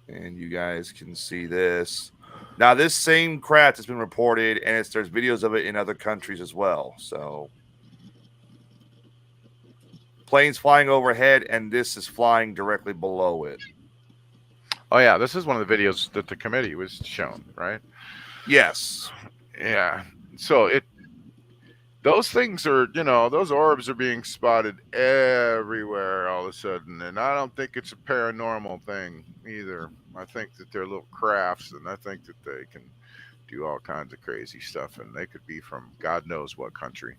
and you guys can see this. Now this same craft has been reported, and there's videos of it in other countries as well. So planes flying overhead, and this is flying directly below it. Oh yeah, this is one of the videos that the committee was shown, right? Yes. Yeah. So those things are, you know, those orbs are being spotted everywhere all of a sudden, and I don't think it's a paranormal thing either. I think that they're little crafts, and I think that they can do all kinds of crazy stuff, and they could be from God knows what country.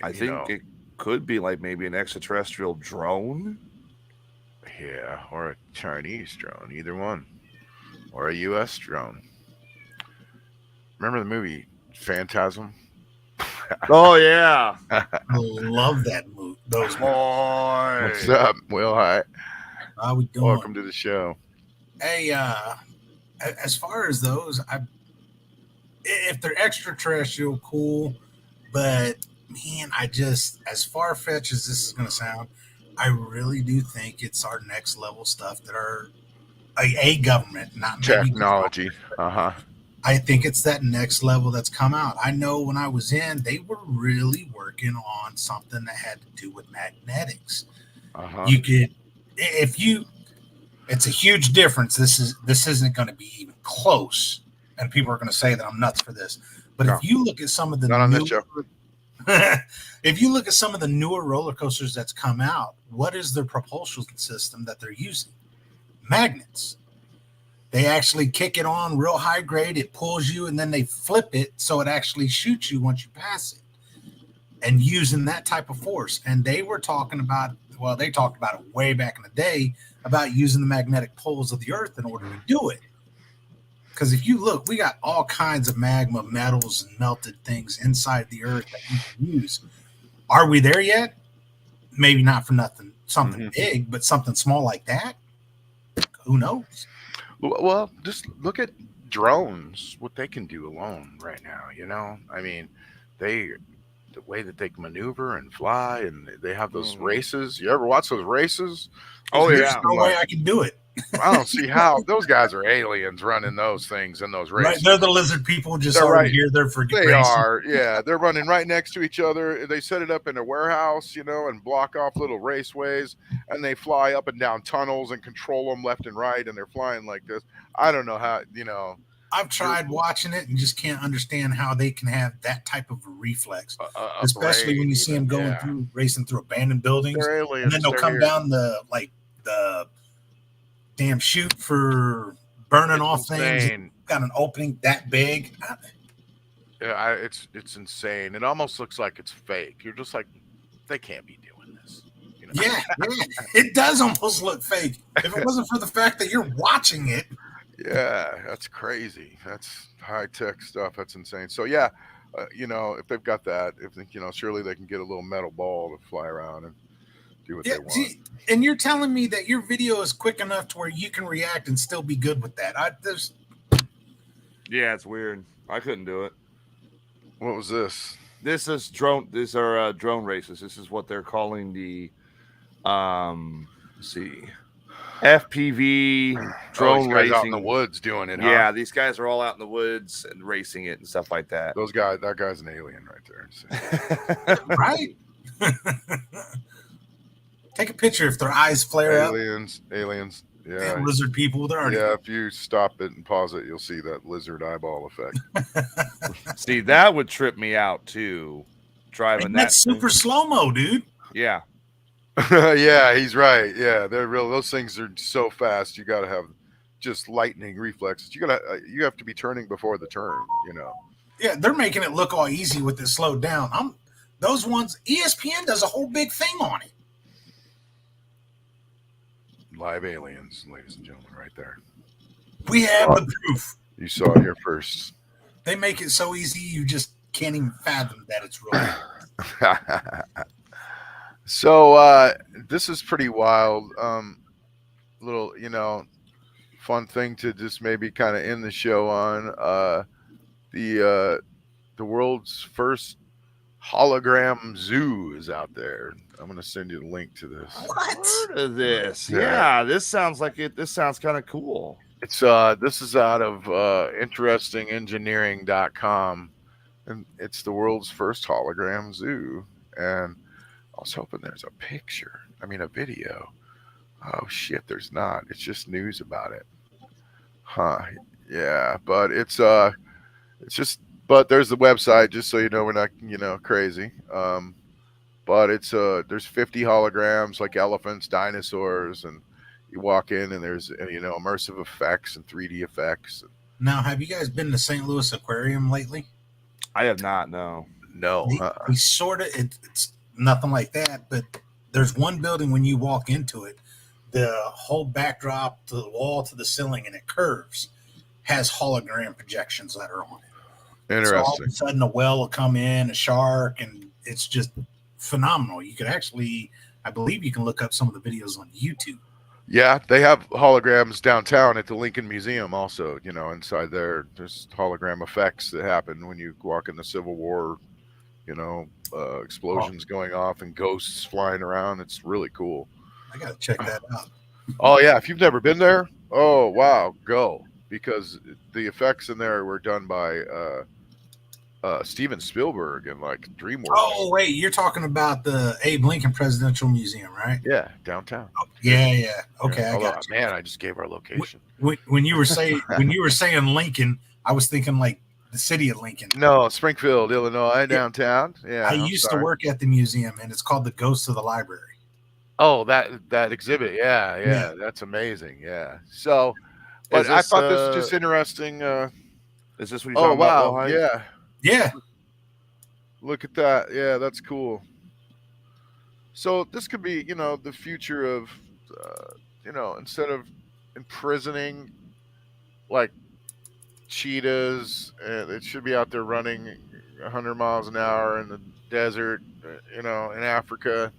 I think it could be like maybe an extraterrestrial drone. Yeah, or a Chinese drone, either one. Or a U.S. drone. Remember the movie Phantasm? Oh, yeah. I love that movie. Those boys. What's up, Will? Hi. How we doing? Welcome to the show. Hey, as far as those, if they're extraterrestrial, cool. But, man, as far-fetched as this is going to sound, I really do think it's our next level stuff that are a government, not maybe Technology. I think it's that next level that's come out. I know when I was in, they were really working on something that had to do with magnetics. You could, if you, it's a huge difference. This isn't going to be even close, and people are going to say that I'm nuts for this. But No. if you look at some of the Not on this show. if you look at some of the newer roller coasters that's come out, what is their propulsion system that they're using? Magnets. They actually kick it on real high grade, it pulls you, and then they flip it so it actually shoots you once you pass it. And using that type of force. And they were talking about, well, they talked about it way back in the day about using the magnetic poles of the earth in order to do it. Because if you look, we got all kinds of magma, metals, and melted things inside the earth that you can use. Are we there yet? Maybe not for nothing, something big, but something small like that. Who knows? Well, just look at drones, what they can do alone right now. You know, I mean, the way that they can maneuver and fly, and they have those races. You ever watch those races? Oh, There's yeah. no way I can do it. I don't see how those guys are aliens running those things in those races. Right, they're the lizard people just They're already right. here. They're for They racing. are, yeah. They're running right next to each other. They set it up in a warehouse, you know, and block off little raceways, and they fly up and down tunnels and control them left and right, and they're flying like this. I don't know how, you know. I've tried watching it and just can't understand how they can have that type of a reflex, especially when you see them going through, racing through abandoned buildings, They're aliens. and then they'll come down the damn chute for burning off things. Got an opening that big. Yeah, it's insane. It almost looks like it's fake. You're just like, they can't be doing this. You know? Yeah, it does almost look fake. If it wasn't for the fact that you're watching it. Yeah, that's crazy. That's high tech stuff. That's insane. So yeah, you know, if they've got that, you know, surely they can get a little metal ball to fly around and do what they want. See, and you're telling me that your video is quick enough to where you can react and still be good with that. Yeah, it's weird. I couldn't do it. What was this? This is drone. These are drone races. This is what they're calling the, let's see, FPV drone racing. Out in racing. the woods doing it. Yeah, huh? these guys are all out in the woods and racing it and stuff like that. Those guys. That guy's an alien right there. Right. Take a picture if their eyes flare up. Aliens. Yeah. Damn lizard people. They're already. Yeah, if you stop it and pause it, you'll see that lizard eyeball effect. See, that would trip me out too. Driving that. That's super slow-mo, dude. Yeah. Yeah, he's right. Yeah, they're real. Those things are so fast. You got to have just lightning reflexes. You have to be turning before the turn. You know. Yeah, they're making it look all easy with it slowed down. Those ones. ESPN does a whole big thing on it. Live aliens, ladies and gentlemen, right there. We have the proof. You saw it here first. They make it so easy you just can't even fathom that it's real. So this is pretty wild. Little, you know, fun thing to just maybe kind of end the show on. The world's first hologram zoo is out there. I'm going to send you the link to this. What? Heard of this? Yeah. Yeah, this sounds like it. This sounds kind of cool. It's this is out of interestingengineering.com, and it's the world's first hologram zoo. And I was hoping there's a picture. I mean, a video. Oh shit, there's not. It's just news about it. Huh? Yeah, but it's just. But there's the website, just so you know we're not, you know, crazy. But it's there's 50 holograms like elephants, dinosaurs, and you walk in and there's, you know, immersive effects and 3D effects. Now, have you guys been to St. Louis Aquarium lately? I have not. No. We sort of, it's nothing like that, but there's one building when you walk into it, the whole backdrop to the wall to the ceiling, and it curves, has hologram projections that are on it. Interesting. So all of a sudden, a whale will come in, a shark, and it's just phenomenal. You could actually, I believe you can look up some of the videos on YouTube. Yeah, they have holograms downtown at the Lincoln Museum also, you know, inside there. There's hologram effects that happen when you walk in the Civil War, you know, explosions going off and ghosts flying around. It's really cool. I gotta check that out. Oh yeah, if you've never been there, oh wow, go, because the effects in there were done by Steven Spielberg and like DreamWorks. Oh wait, you're talking about the Abe Lincoln Presidential Museum, right? Yeah, downtown. Yeah. Okay, Yeah, I although, got you. man, I just gave our location. When you were saying Lincoln, I was thinking like the city of Lincoln. No, Springfield, Illinois, downtown. Yeah, I used to work at the museum, and it's called the Ghosts of the Library. Oh, that exhibit, yeah, Yeah. that's amazing. Yeah. So, but Is I this, thought this was just interesting. Is this what you're Oh talking about? wow, Rawhide? yeah. Yeah, Look at that. Yeah, that's cool. So this could be, the future of, instead of imprisoning like cheetahs, it should be out there running 100 miles an hour in the desert, in Africa,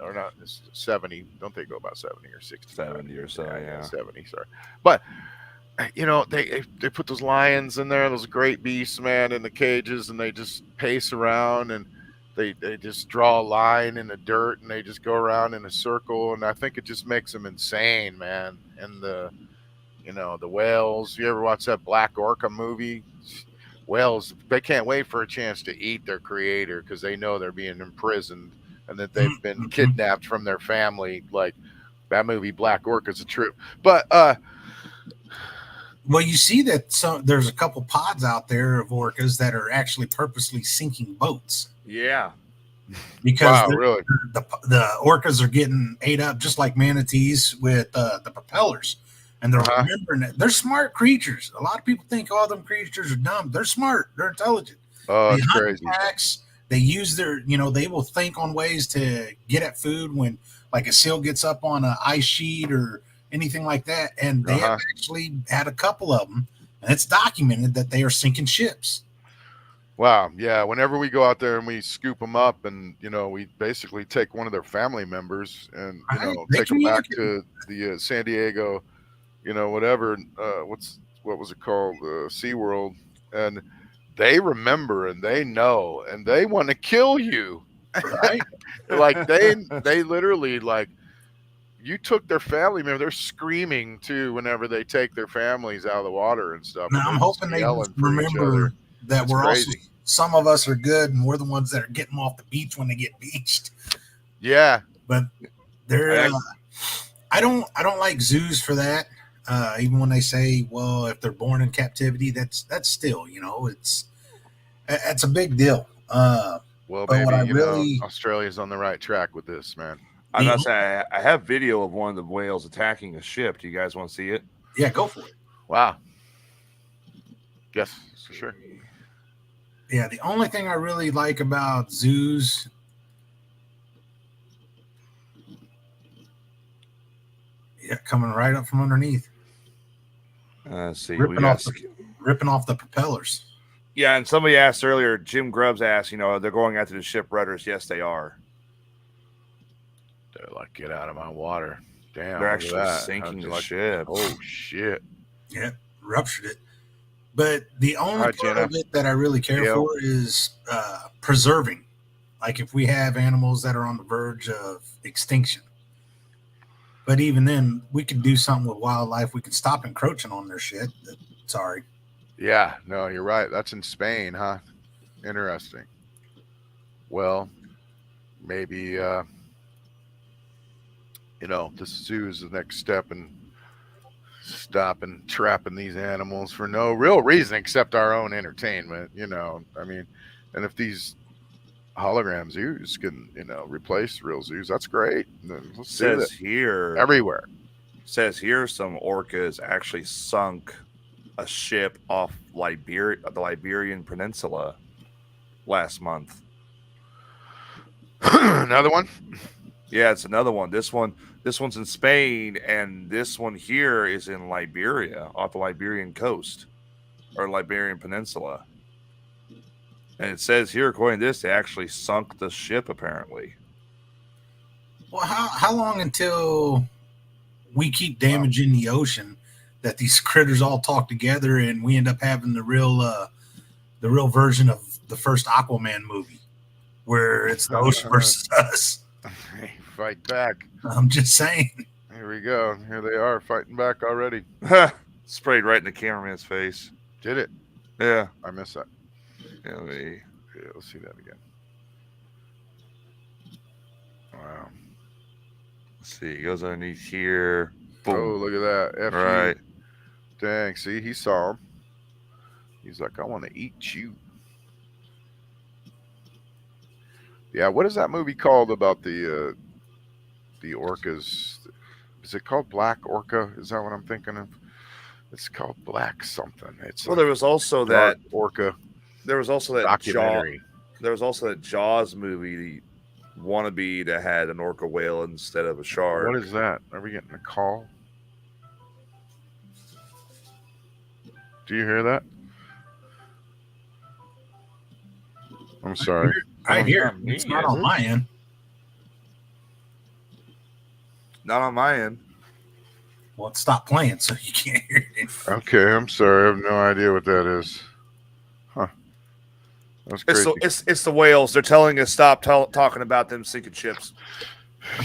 or not, it's 70. Don't they go about 70 or 60? 70 or so, yeah. 70. Sorry, but they put those lions in there, those great beasts, man, in the cages, and they just pace around, and they just draw a line in the dirt, and they just go around in a circle, and I think it just makes them insane, man. And the whales. You ever watch that Black Orca movie? Whales, they can't wait for a chance to eat their creator because they know they're being imprisoned and that they've been kidnapped from their family. Like that movie Black Orca's a trip. But well, you see that there's a couple pods out there of orcas that are actually purposely sinking boats Yeah. because wow, really? the orcas are getting ate up just like manatees with the propellers. And they're remembering that they're smart creatures. A lot of people think all them creatures are dumb. They're smart. They're intelligent. Oh, They it's hunt crazy. packs. They use their, they will think on ways to get at food when like a seal gets up on an ice sheet or anything like that. And they have actually had a couple of them, and it's documented that they are sinking ships. Wow. Yeah. Whenever we go out there and we scoop them up, and we basically take one of their family members and take them back to the San Diego, whatever. What was it called? SeaWorld, and they remember and they know and they want to kill you, right? Like they literally, like, you took their family member. They're screaming too whenever they take their families out of the water and stuff. Now, I'm hoping they remember that we're also, some of us are good and we're the ones that are getting off the beach when they get beached. Yeah, but they're. I don't like zoos for that. Even when they say, well, if they're born in captivity, that's still, it's a big deal. Well, maybe Australia's on the right track with this, man. I'm not saying I have video of one of the whales attacking a ship. Do you guys want to see it? Yeah, go for it. Wow. Yes, for sure. Yeah, the only thing I really like about zoos coming right up from underneath. Let's see. Ripping off the propellers. Yeah, and somebody asked earlier, Jim Grubbs asked, they're going after the ship rudders. Yes, they are. They're like, get out of my water. Damn. They're actually sinking the ship. Oh, shit. Yeah, ruptured it. But the only part of it that I really care for is preserving. Like if we have animals that are on the verge of extinction. But even then, we could do something with wildlife. We could stop encroaching on their shit. Sorry. Yeah, no, you're right. That's in Spain, huh? Interesting. Well, maybe, this zoo is the next step in stopping trapping these animals for no real reason except our own entertainment, I mean, and if these hologram zoos can, replace real zoos, that's great. Let's says here everywhere. Says here some orcas actually sunk a ship off the Liberian Peninsula last month. Another one? Yeah, it's another one. This one's in Spain, and this one here is in Liberia, off the Liberian coast or Liberian Peninsula. And it says here, according to this, they actually sunk the ship, apparently. Well, how long until we keep damaging the ocean that these critters all talk together and we end up having the real version of the first Aquaman movie? where it's the ocean versus us. Fight back. I'm just saying. Here we go. Here they are fighting back already. Sprayed right in the cameraman's face. Did it? Yeah. I missed that. Yeah, Yeah, let's see that again. Wow. let's see. He goes underneath here. Boom. Oh, look at that. F you. Right. Dang. See, he saw him. He's like, I want to eat you. Yeah, what is that movie called about the orcas? Is it called Black Orca? Is that what I'm thinking of? It's called Black something. It's Well, there was also that orca. There was also that documentary. There was also that Jaws movie, wannabe, that had an orca whale instead of a shark. What is that? Are we getting a call? Do you hear that? I'm sorry. I hear not it. me, It's not is on it? my end. Not on my end. Well, it stopped playing, so you can't hear it. Okay, I'm sorry. I have no idea what that is. Huh. That's crazy. It's the whales. They're telling us stop talking about them sinking ships.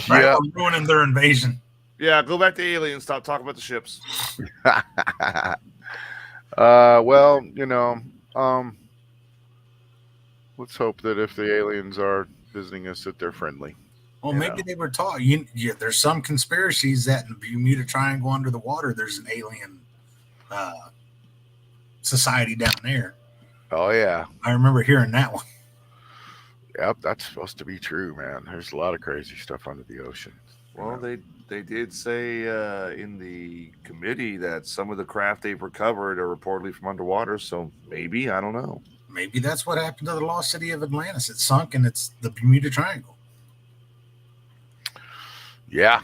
Right, Yeah. we're ruining their invasion. Yeah, go back to aliens. Stop talking about the ships. Well, let's hope that if the aliens are visiting us, that they're friendly. Well, You maybe know. they were taught. Yeah, there's some conspiracies that in the Bermuda Triangle under the water, there's an alien society down there. Oh yeah, I remember hearing that one. yep. That's supposed to be true, man. There's a lot of crazy stuff under the ocean. Well, they did say in the committee that some of the craft they've recovered are reportedly from underwater. So maybe, I don't know. Maybe that's what happened to the lost city of Atlantis. It sunk, and it's the Bermuda Triangle. Yeah.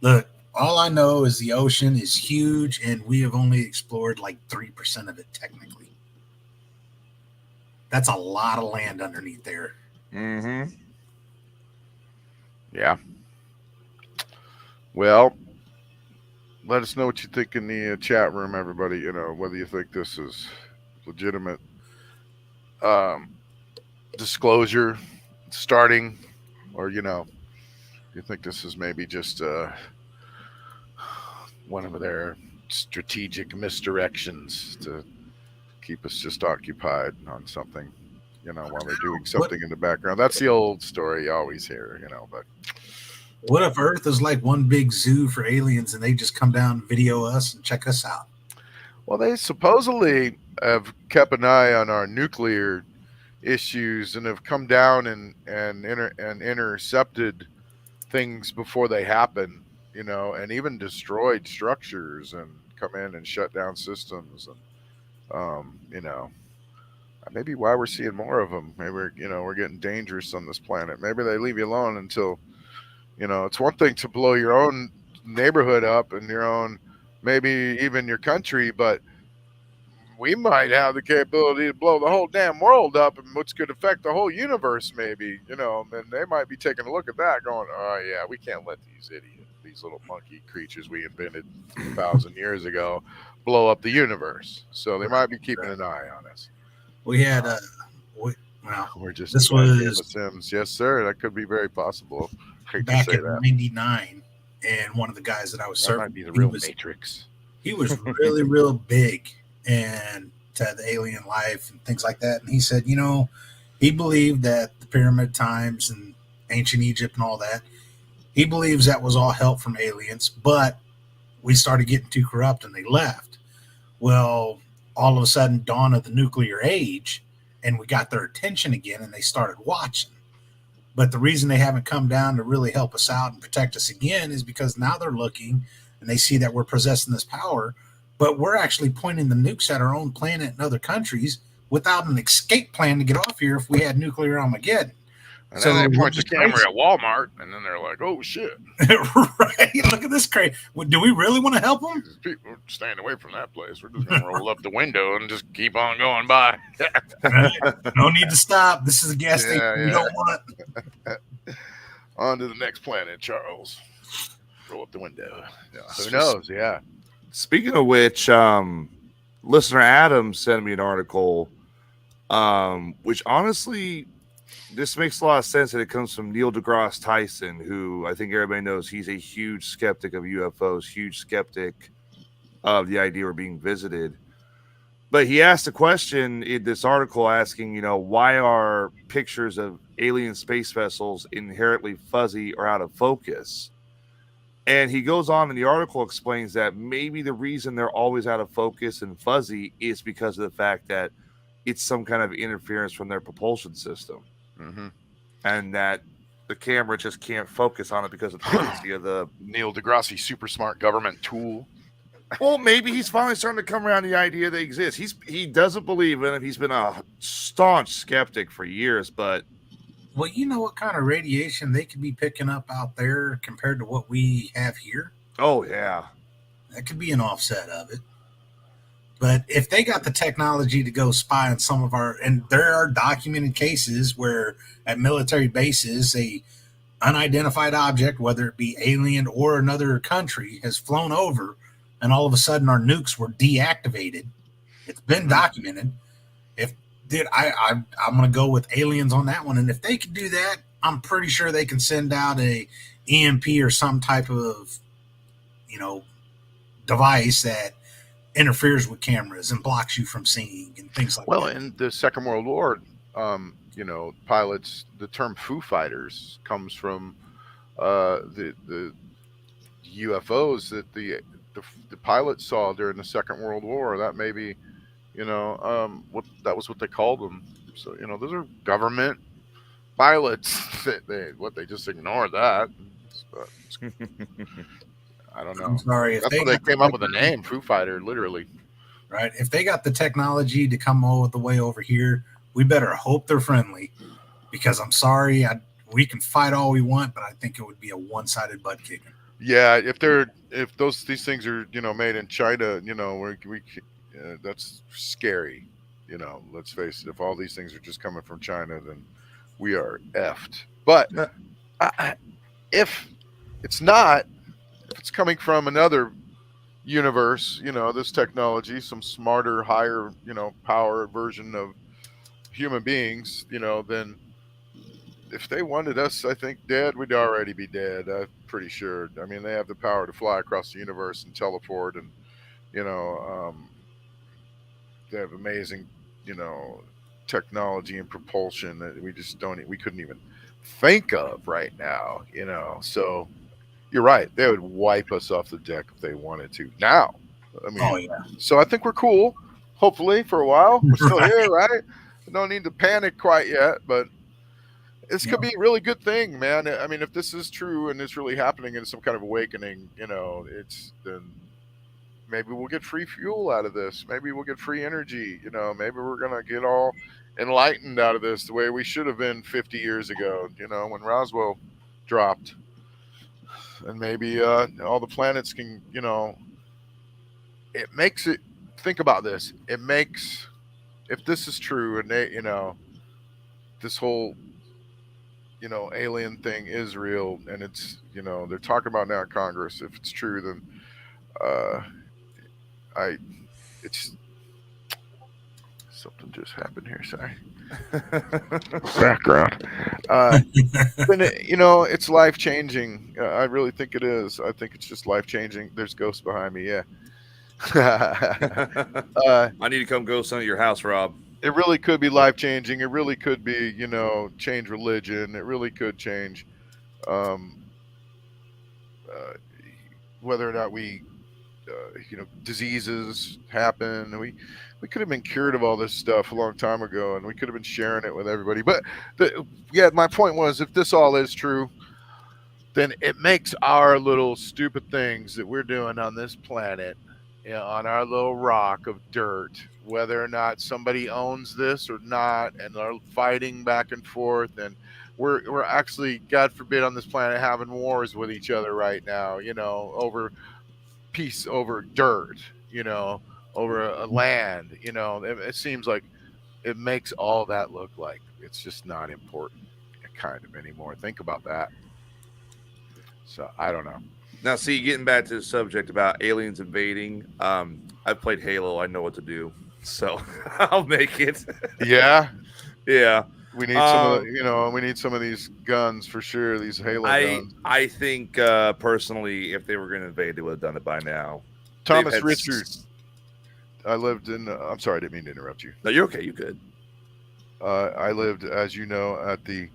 Look, all I know is the ocean is huge, and we have only explored like 3% of it technically. That's a lot of land underneath there. Mm-hmm. Yeah. Well, let us know what you think in the chat room, everybody. Whether you think this is legitimate disclosure starting, or you think this is maybe just one of their strategic misdirections to keep us just occupied on something, while they're doing something in the background. That's the old story you always hear, but What if Earth is like one big zoo for aliens and they just come down, video us, and check us out? well, they supposedly have kept an eye on our nuclear issues and have come down and intercepted things before they happen, and even destroyed structures and come in and shut down systems, and maybe why we're seeing more of them. Maybe we're getting dangerous on this planet. Maybe they leave you alone until it's one thing to blow your own neighborhood up and your own, maybe even your country, but we might have the capability to blow the whole damn world up, and which could affect the whole universe, maybe, and they might be taking a look at that going, oh yeah, we can't let these little monkey creatures we invented 1,000 years ago blow up the universe. So they might be keeping an eye on us. We had We're just this playing Game was of Sims. Yes, sir. That could be very possible. Hate to back say in that. '99, and one of the guys that I was That serving, might be the real Matrix. he was really, real big and to the alien life and things like that. And he said, he believed that the pyramid times and ancient Egypt and all that, he believes that was all help from aliens, but we started getting too corrupt and they left. Well, all of a sudden, dawn of the nuclear age, and we got their attention again and they started watching. But the reason they haven't come down to really help us out and protect us again is because now they're looking and they see that we're possessing this power, but we're actually pointing the nukes at our own planet and other countries without an escape plan to get off here if we had nuclear Armageddon. And So then they we're point the just camera crazy. at Walmart, and then they're like, "Oh shit! Right? Look at this crazy. Do we really want to help them? These people are staying away from that place. We're just gonna roll up the window and just keep on going by." Right? No need to stop. This is a gas station Yeah, we yeah. don't want. On to the next planet, Charles. Roll up the window. Yeah. Who knows? Yeah. Speaking of which, listener Adam sent me an article, which honestly, this makes a lot of sense that it comes from Neil deGrasse Tyson, who I think everybody knows he's a huge skeptic of UFOs, huge skeptic of the idea we're being visited. But he asked a question in this article asking, why are pictures of alien space vessels inherently fuzzy or out of focus? And he goes on in the article explains that maybe the reason they're always out of focus and fuzzy is because of the fact that it's some kind of interference from their propulsion system. Mm-hmm. And that the camera just can't focus on it because of the frequency of the Neil deGrasse, super smart government tool. Well, maybe he's finally starting to come around to the idea they exist. He doesn't believe in it. He's been a staunch skeptic for years, but Well, you know what kind of radiation they could be picking up out there compared to what we have here? oh yeah. That could be an offset of it. But if they got the technology to go spy on some of our, and there are documented cases where at military bases, a unidentified object, whether it be alien or another country, has flown over, and all of a sudden our nukes were deactivated. It's been documented. I'm going to go with aliens on that one. And if they could do that, I'm pretty sure they can send out a EMP or some type of, device that interferes with cameras and blocks you from seeing and things like that. Well, in the Second World War, pilots, the term Foo Fighters comes from the UFOs that the pilots saw during the Second World War. That may be, that was what they called them. So those are government pilots. They just ignored that. But, I don't know. I'm sorry. That's why they came up with the name Foo Fighter, literally. Right. If they got the technology to come all the way over here, we better hope they're friendly. Because I'm sorry, we can fight all we want, but I think it would be a one-sided butt kicking. Yeah, if these things are made in China, that's scary. Let's face it. If all these things are just coming from China, then we are effed. But if it's not, if it's coming from another universe, this technology, some smarter, higher, power version of human beings, then if they wanted us, I think dead, we'd already be dead. I'm pretty sure. I mean, they have the power to fly across the universe and teleport, and they have amazing, technology and propulsion that we couldn't even think of right now. So you're right. They would wipe us off the deck if they wanted to. Now, I mean, Oh, yeah. So I think we're cool. Hopefully, for a while, we're still Right. here, right? No need to panic quite yet, but this could be a really good thing, man. I mean, if this is true and it's really happening in some kind of awakening, then maybe we'll get free fuel out of this. Maybe we'll get free energy. Maybe we're gonna get all enlightened out of this the way we should have been 50 years ago. When Roswell dropped, and maybe all the planets can. It makes it. Think about this. It makes, if this is true, and they, this whole alien thing is real, and it's they're talking about now in Congress. If it's true, then it's something just happened here. Sorry, background. But it's life changing. I really think it is. I think it's just life changing. There's ghosts behind me. Yeah. I need to come ghost hunt at your house, Rob. It really could be life changing. It really could be, change religion. It really could change whether or not we, diseases happen. We could have been cured of all this stuff a long time ago, and we could have been sharing it with everybody. But my point was, if this all is true, then it makes our little stupid things that we're doing on this planet, on our little rock of dirt, whether or not somebody owns this or not, and are fighting back and forth, and we're actually, God forbid, on this planet having wars with each other right now, over peace, over dirt, over a land, it seems like it makes all that look like it's just not important kind of anymore. Think about that. So I don't know. Now, see, getting back to the subject about aliens invading, I've played Halo. I know what to do, so I'll make it. Yeah. Yeah. We need some of the, we need some of these guns for sure. These Halo guns. I think personally, if they were going to invade, they would have done it by now. Thomas Richard. I lived in. I'm sorry, I didn't mean to interrupt you. No, you're okay. You good? I lived, as you know, at the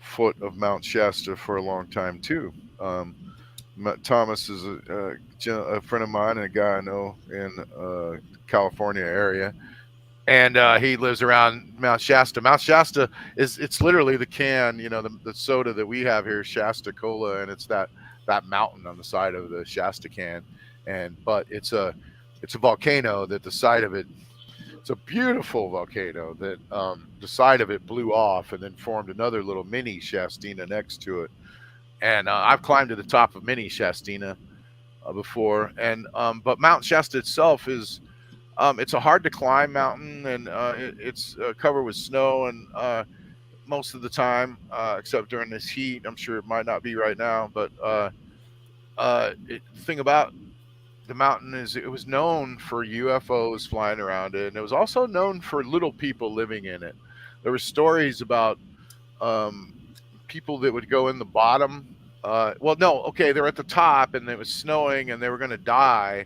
foot of Mount Shasta for a long time too. Thomas is a friend of mine and a guy I know in California area, and he lives around Mount Shasta. Mount Shasta it's literally the can, the soda that we have here, Shasta Cola, and it's that mountain on the side of the Shasta can, but it's a volcano that the side of it. It's a beautiful volcano that the side of it blew off and then formed another little mini Shastina next to it. And I've climbed to the top of mini Shastina before. And but Mount Shasta itself is it's a hard to climb mountain, and it's covered with snow and most of the time, except during this heat. I'm sure it might not be right now, but the thing about the mountain is it was known for UFOs flying around it, and it was also known for little people living in it. There were stories about people that would go in the bottom. They're at the top and it was snowing and they were going to die,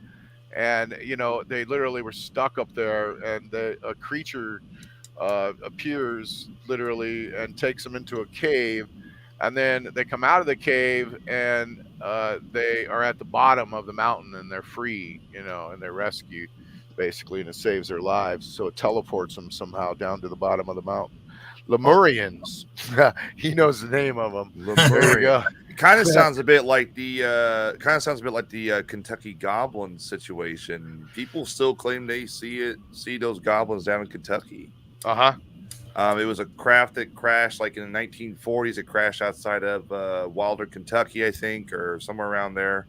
and they literally were stuck up there, and a creature appears literally and takes them into a cave. And then they come out of the cave and they are at the bottom of the mountain and they're free, and they're rescued basically, and it saves their lives. So it teleports them somehow down to the bottom of the mountain. Lemurians. He knows the name of them. There you go. It kind of sounds a bit like the Kentucky Goblin situation. People still claim they see those goblins down in Kentucky. It was a craft that crashed like in the 1940s. It crashed outside of Wilder, Kentucky, I think, or somewhere around there.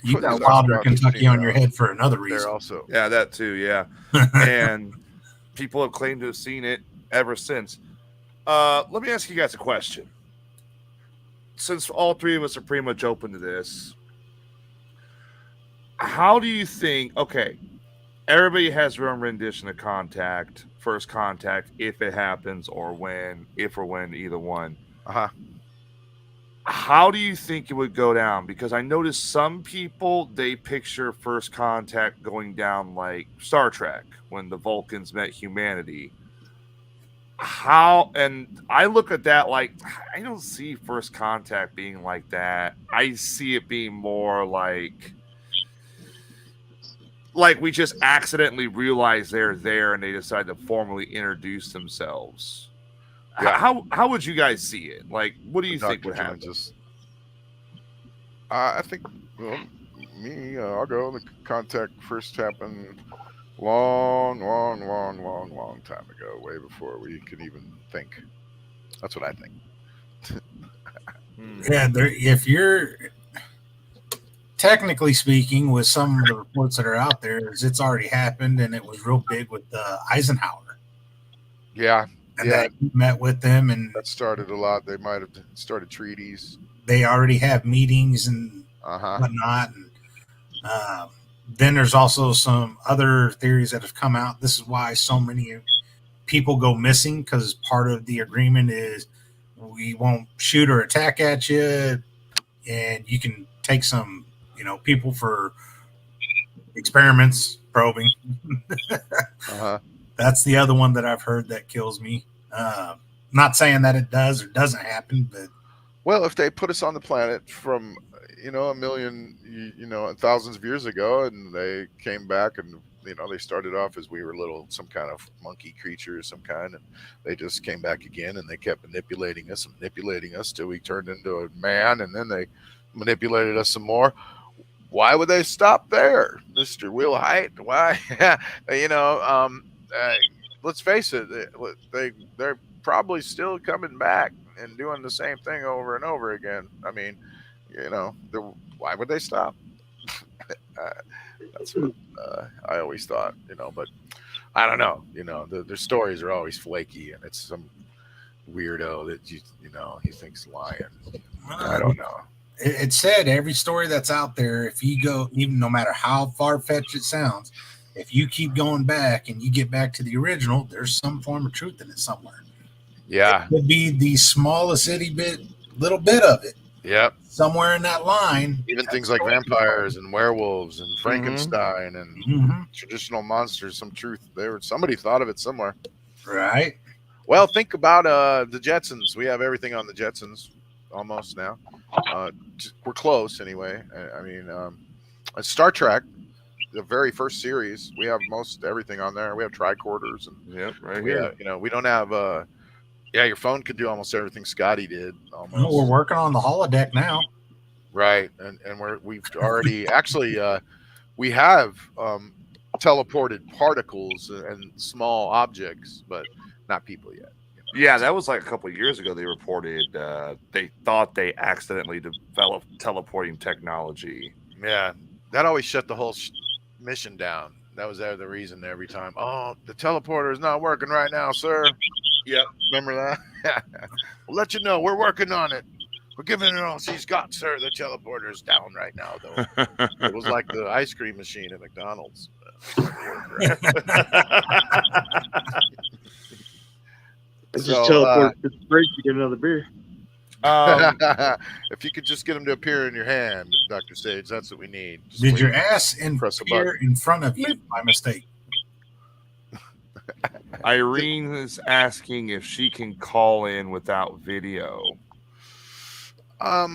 You got Wilder, Kentucky on your head for another reason. There also. Yeah, that too, yeah. And people have claimed to have seen it ever since. Let me ask you guys a question. Since all three of us are pretty much open to this, how do you think, everybody has their own rendition of first contact, if it happens, or when, either one. How do you think it would go down? Because I noticed some people, they picture first contact going down like Star Trek when the Vulcans met humanity. And I look at that like, I don't see first contact being like that. I see it being more like we just accidentally realize they're there and they decide to formally introduce themselves. Yeah. How would you guys see it? Like, what do you think would happen? I think, I'll go. The contact first happened long time ago, way before we could even think. That's what I think. Yeah, if you're technically speaking, with some of the reports that are out there, is it's already happened, and it was real big with Eisenhower. Yeah, and that met with them, and that started a lot. They might have started treaties. They already have meetings and whatnot, and then there's also some other theories that have come out. This is why so many people go missing, because part of the agreement is we won't shoot or attack at you, and you can take some, people for experiments, probing. That's the other one that I've heard that kills me. Not saying that it does or doesn't happen, but if they put us on the planet from a million, thousands of years ago, and they came back, and they started off as we were some kind of monkey creature of some kind, and they just came back again, and they kept manipulating us till we turned into a man, and then they manipulated us some more. Why would they stop there, Mr. Will Height? Why? Let's face it, they're probably still coming back and doing the same thing over and over again. I mean, why would they stop? That's what I always thought, but I don't know. Their stories are always flaky, and it's some weirdo that he thinks lying. I don't know. It said every story that's out there, if you go, even no matter how far-fetched it sounds, if you keep going back and you get back to the original, there's some form of truth in it somewhere. Yeah. It could be the smallest little bit of it. Yep. Somewhere in that line. Even things like vampires and werewolves and Frankenstein and Mhm. traditional monsters. Some truth there. Somebody thought of it somewhere. Right. Well, think about the Jetsons. We have everything on the Jetsons almost now. We're close anyway. I mean, Star Trek, the very first series, we have most everything on there. We have tricorders and Yep, right we here. have, we don't have your phone could do almost everything Scotty did almost. Well, we're working on the holodeck now. Right, and we've already actually we have teleported particles and small objects, but not people yet. Yeah, that was like a couple of years ago. They reported they thought they accidentally developed teleporting technology. Yeah, that always shut the whole mission down. That was the reason every time. Oh, the teleporter is not working right now, sir. Yep. Remember that? We'll let you know. We're working on it. We're giving it all she's got, sir. The teleporter is down right now, though. It was like the ice cream machine at McDonald's. Just teleport to the fridge to get another beer. If you could just get them to appear in your hand, Dr. Sage, that's what we need. Just Did wait. your ass Press a appear button. in front of you by mistake? Irene is asking if she can call in without video.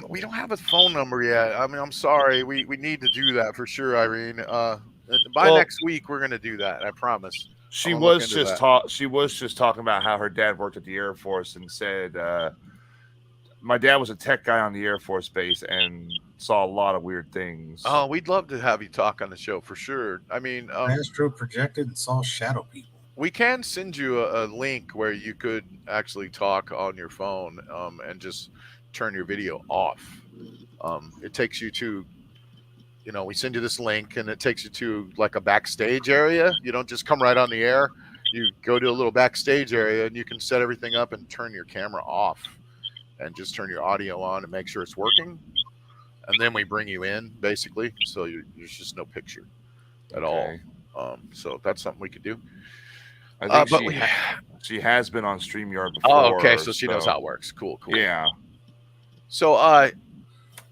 We don't have a phone number yet. I mean, I'm sorry. We need to do that for sure, Irene. By next week, we're gonna do that. I promise. She I'm gonna was look into just She was just talking about how her dad worked at the Air Force and said, "My dad was a tech guy on the Air Force base and saw a lot of weird things." Oh, we'd love to have you talk on the show for sure. I mean, Astro projected and saw shadow people. we can send you a link where you could actually talk on your phone and just turn your video off. It takes you to, we send you this link and it takes you to like a backstage area. You don't just come right on the air. You go to a little backstage area and you can set everything up and turn your camera off and just turn your audio on and make sure it's working. And then we bring you in basically. So there's just no picture at all. So that's something we could do. I think she has been on StreamYard before. Oh, okay. So she knows how it works. Cool. Yeah. So,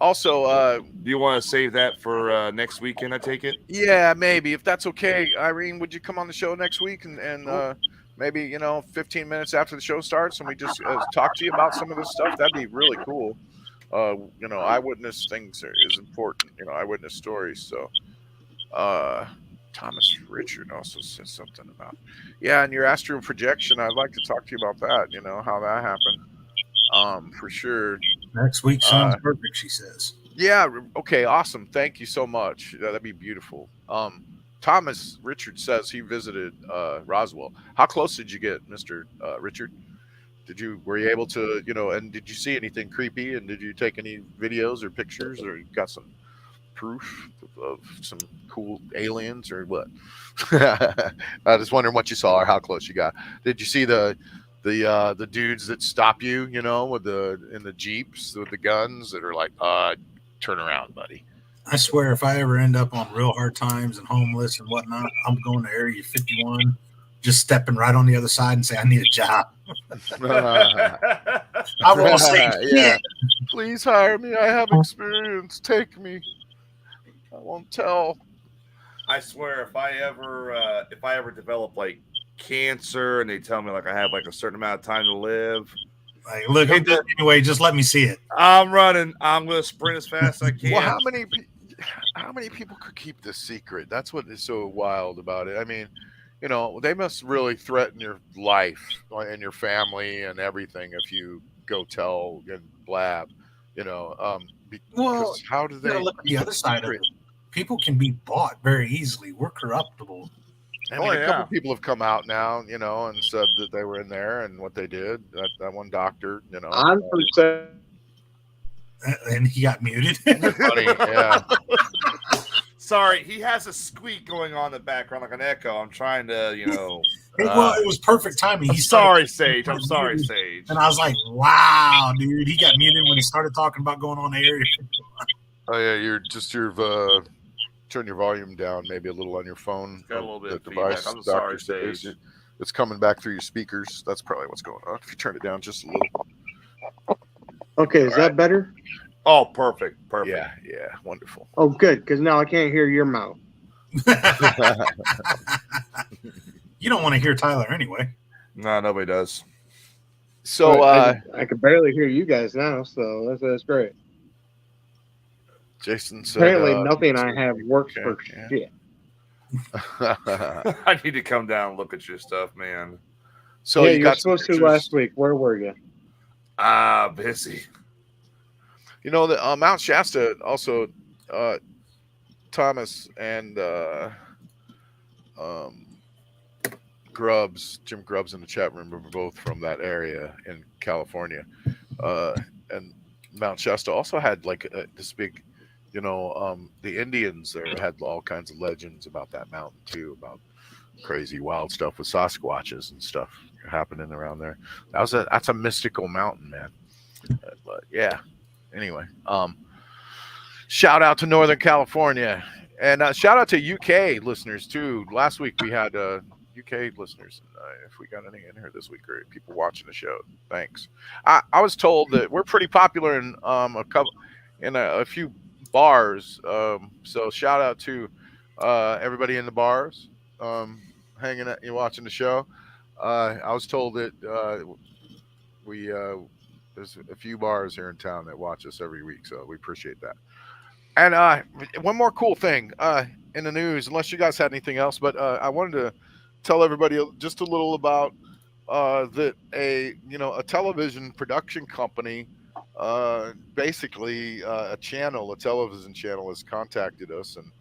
also, do you want to save that for next weekend? I take it. Yeah, maybe if that's okay. Irene, would you come on the show next week and maybe 15 minutes after the show starts and we just talk to you about some of this stuff? That'd be really cool. Eyewitness things is important. Eyewitness stories. So, Thomas Richard also said something about, and your astral projection. I'd like to talk to you about that. How that happened. For sure. Next week sounds perfect, she says. Yeah. Okay. Awesome. Thank you so much. That'd be beautiful. Thomas Richard says he visited Roswell. How close did you get, Mr. Richard? Were you able to, and did you see anything creepy? And did you take any videos or pictures, or you got some proof of some cool aliens or what? I just wondering what you saw or how close you got. Did you see the dudes that stop you, in the Jeeps with the guns that are like, turn around, buddy? I swear, if I ever end up on real hard times and homeless and whatnot, I'm going to Area 51, just stepping right on the other side and say, I need a job. I won't say yeah. Please hire me. I have experience. Take me. I won't tell. I swear, if I ever develop like cancer and they tell me like I have like a certain amount of time to live, like, look, anyway, just let me see it. I'm running. I'm gonna sprint as fast as I can. Well, how many people could keep this secret? That's what is so wild about it. I mean, they must really threaten your life and your family and everything if you go tell and blab. Well, how do they look at the other side of it? People can be bought very easily. We're corruptible. I mean, a couple people have come out now, and said that they were in there and what they did. That one doctor, I'm percent. And he got muted. Funny, yeah. Sorry, he has a squeak going on in the background like an echo. I'm trying to, well, it was perfect timing. I'm sorry, Sage. I'm sorry, Sage. And I was like, wow, dude. He got muted when he started talking about going on Area 51. Oh yeah, turn your volume down maybe a little on your phone. Got a little bit of device. feedback. I'm sorry, Sage. Sage. it's coming back through your speakers. That's probably what's going on. If you turn it down just a little. Okay, is that better? Oh, perfect. Perfect. Yeah, yeah, wonderful. Oh, good, because now I can't hear your mouth. You don't want to hear Tyler anyway. No, nobody does. So But I can barely hear you guys now, so that's great. Jason said, Apparently, nothing I have works okay, for yeah. shit. I need to come down and look at your stuff, man. So yeah, you you were got some supposed to pictures? last week. Where were you? Busy. You know, the Mount Shasta also, Thomas and Grubbs, Jim Grubbs in the chat room, were both from that area in California. And Mount Shasta also had like this big, you know, the Indians there had all kinds of legends about that mountain too, about crazy wild stuff with Sasquatches and stuff happening around there. That's a mystical mountain, man. But yeah, anyway, shout out to Northern California, and shout out to UK listeners too. Last week we had UK listeners. If we got any in here this week or people watching the show, thanks. I was told that we're pretty popular in a few bars. So shout out to everybody in the bars hanging out and watching the show. I was told that there's a few bars here in town that watch us every week, so we appreciate that. And one more cool thing in the news, unless you guys had anything else, but I wanted to tell everybody just a little about that a television production company, basically a television channel has contacted us, and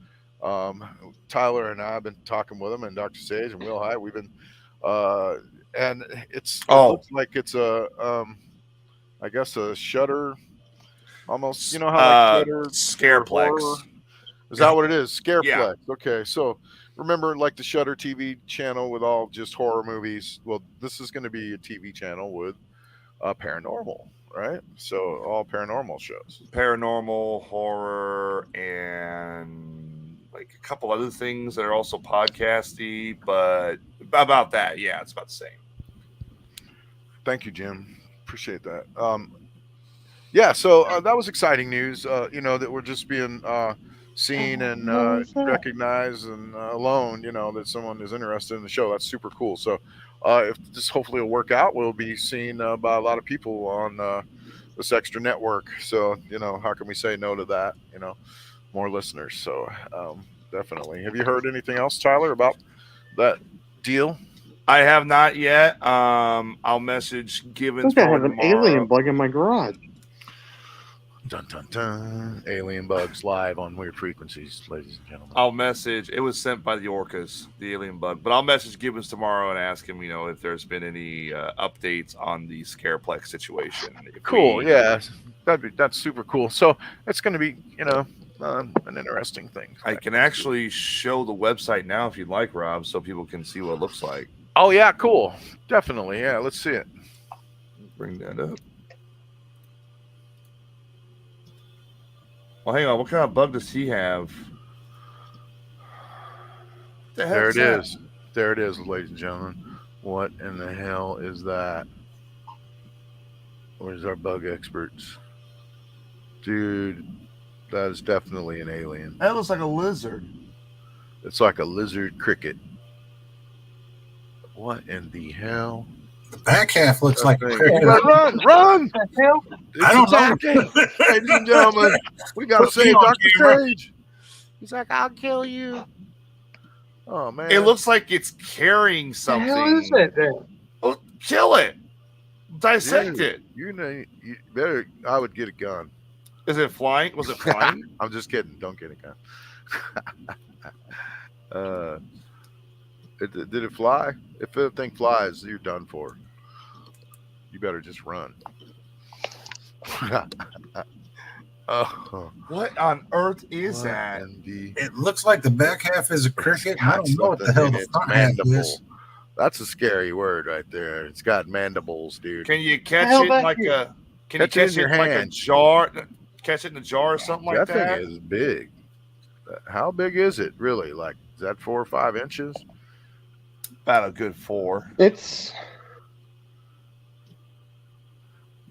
Tyler and I have been talking with them, and Dr. Sage and Will High, we've been and it looks like it's I guess a Shutter, almost, you know how like Shutter Scareplex. Is that what it is? Scareplex. Yeah. Okay, so remember like the Shutter TV channel with all just horror movies? Well, this is going to be a TV channel with paranormal, right? So all paranormal shows. Paranormal, horror, and like a couple other things that are also podcasty, but about that, yeah, it's about the same. Thank you, Jim. Appreciate that. Yeah, so that was exciting news. That we're just being seen and recognized and alone. That someone is interested in the show. That's super cool. So if this hopefully will work out, we'll be seen by a lot of people on this extra network. So how can we say no to that? More listeners. So definitely. Have you heard anything else, Tyler, about that deal? I have not yet. I'll message Gibbons. I have an alien bug in my garage. Dun dun dun! Alien bugs live on Werid Frequencies, ladies and gentlemen. I'll message. It was sent by the Orcas, the alien bug. But I'll message Gibbons tomorrow and ask him, if there's been any updates on the Scareplex situation. Cool. Yeah, that's super cool. So it's going to be, an interesting thing. I can actually show the website now if you'd like, Rob, so people can see what it looks like. Oh yeah, cool. Definitely. Yeah, let's see it. Bring that up. Well, hang on. What kind of bug does he have? There it is. There it is, ladies and gentlemen. What in the hell is that? Where's our bug experts? Dude, that is definitely an alien. That looks like a lizard. It's like a lizard cricket. What in the hell? The back half looks like a cricket. Run! What the hell? I don't know. Ladies and gentlemen, we got to save Dr. Sage. He's like, I'll kill you. Oh, man. It looks like it's carrying something. What the hell is that then? Oh, kill it. Dissect it. You better, I would get a gun. Is it flying? Was it flying? I'm just kidding. Don't get a gun. Did it fly? If the thing flies, you're done for. You better just run. Oh, what on earth is that? It looks like the back half is a cricket. I don't know what the hell the front half is. That's a scary word right there. It's got mandibles, dude. Can you catch it like a? Can you catch it like a jar? Catch it in a jar or something like that? That thing is big. How big is it really? Like, is that 4 or 5 inches? About a good 4. It's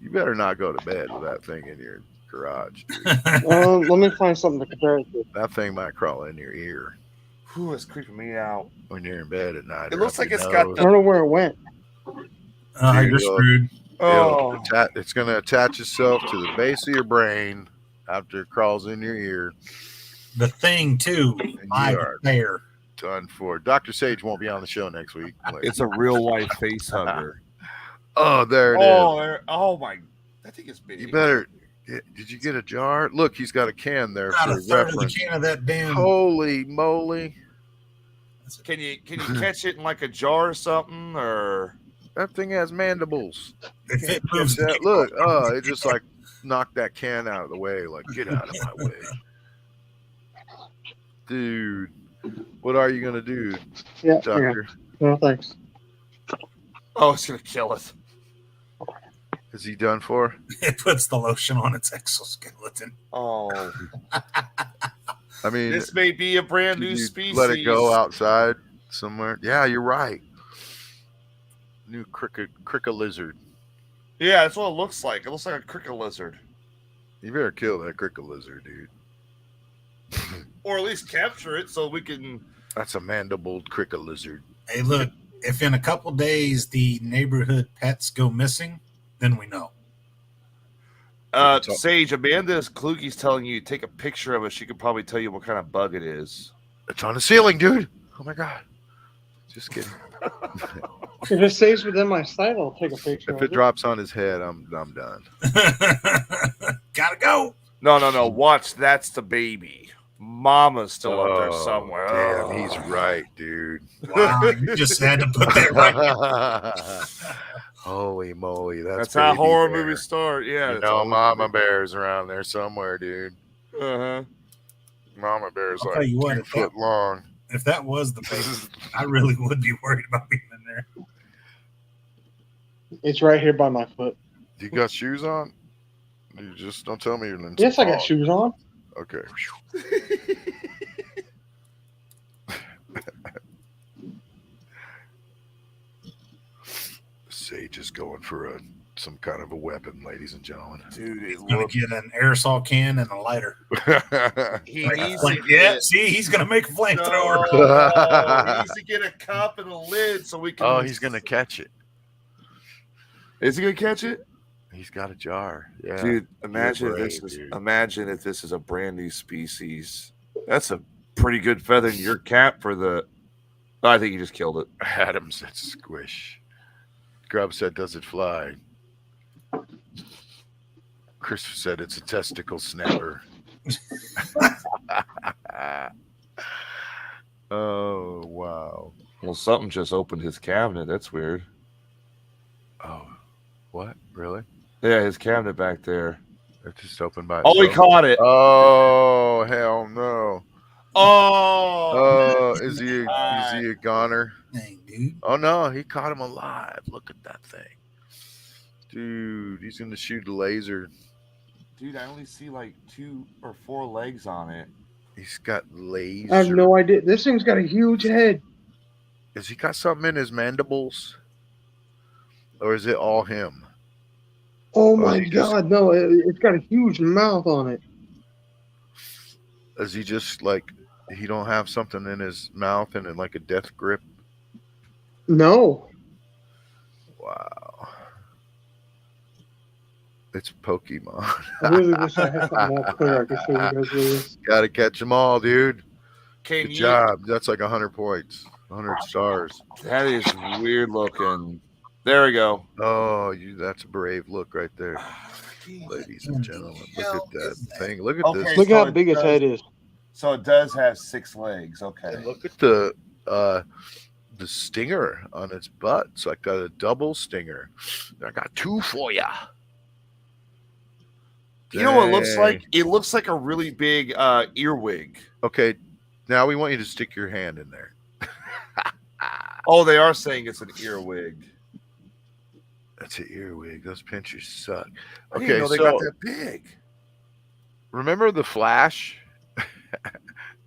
You better not go to bed with that thing in your garage, dude. let me find something to compare it to. That thing might crawl in your ear Whew, it's creeping me out. when you're in bed at night. It or looks up like your it's got nose. I don't know where it went. Dude, You're screwed. Oh, It's going to attach itself to the base of your brain after it crawls in your ear. The thing too. And My you are bear. done for. Dr. Sage won't be on the show next week. it's a real life face hugger. Oh, there it is. Oh, there. Oh my, that thing is big. You better. Did you get a jar? Look, he's got a can there Got for a third of the reference. can of that damn. Holy moly! Can you catch it in like a jar or something, or That thing has mandibles. If it Catch proves that. Look, it just like knocked that can out of the way. Like, get out of my way, dude. What are you gonna do, Yeah, Doctor? yeah. No thanks. oh, it's gonna kill it. Is he done for? it puts the lotion on its exoskeleton. Oh, I mean, this may be a brand did new you species. let it go outside somewhere. Yeah, you're right. New cricket lizard. Yeah, that's what it looks like. It looks like a cricket lizard, You better kill that cricket lizard, dude. or at least capture it so we can. That's a mandibled cricket lizard. Hey, look. If in a couple days the neighborhood pets go missing, then we know. Sage, Amanda Kluge's telling you to take a picture of it. She could probably tell you what kind of bug it is. It's on the ceiling, dude. Oh my god. Just kidding. If it stays within my sight, I'll take a picture. If of it drops on his head, I'm done. Gotta go. No. Watch, that's the baby. Mama's still up there somewhere. Damn, he's right, dude. Wow, you just had to put that right. Holy moly, That's how baby horror bear. movies start. Yeah, You know, Mama Bear's around there somewhere, dude. Uh-huh. Mama Bear's I'll like tell you what, 2 foot long. If that was the baby, I really would be worried about being in there. It's right here by my foot. You got shoes on? You just don't tell me you're in. Yes, I got shoes on. Okay. Sage is going for some kind of a weapon, ladies and gentlemen. Dude, He's gonna get an aerosol can and a lighter. he needs Like, to yeah, get, see, he's gonna make a flamethrower. no, he needs to get a cup and a lid so we can. Oh, he's gonna catch it. Is he gonna catch it? He's got a jar. Yeah, Dude, imagine You're if this brave, is dude. imagine if this is a brand new species. That's a pretty good feather in your cap for the. I think you just killed it. Adam said squish. Grub said, does it fly? Chris said it's a testicle snapper. Oh, wow. Well, something just opened his cabinet. That's weird. Oh, what? Really? Yeah, his cabinet back there. It just opened by Oh, he itself? caught it. Oh, hell no. Oh, Oh, is he a goner? Dang, dude. Oh, no, he caught him alive. Look at that thing. Dude, he's going to shoot a laser. dude, I only see like 2 or 4 legs on it. He's got laser. I have no idea. This thing's got a huge head. Has he got something in his mandibles? Or is it all him? Oh Or my is he just- god, no! It's got a huge mouth on it. Is he just like, he don't have something in his mouth and in like a death grip? No, Wow. It's Pokemon. I really wish I had something more clear I could show you guys this. Gotta catch them all, dude. Can Good you? job. That's like 100 points. 100 stars. That is weird looking. There we go. Oh, that's a brave look right there. Ladies and gentlemen, look at that thing. Look at Okay. this. Look So how it big its does- head is. So it does have 6 legs. Okay. And look at the stinger on its butt. It's like a double stinger. I got 2 for ya. You know what it looks Dang. like? It looks like a really big earwig. Okay, now we want you to stick your hand in there. Oh, they are saying it's an earwig. That's an earwig. Those pinchers suck. I didn't Okay, know they so got that big. remember the Flash?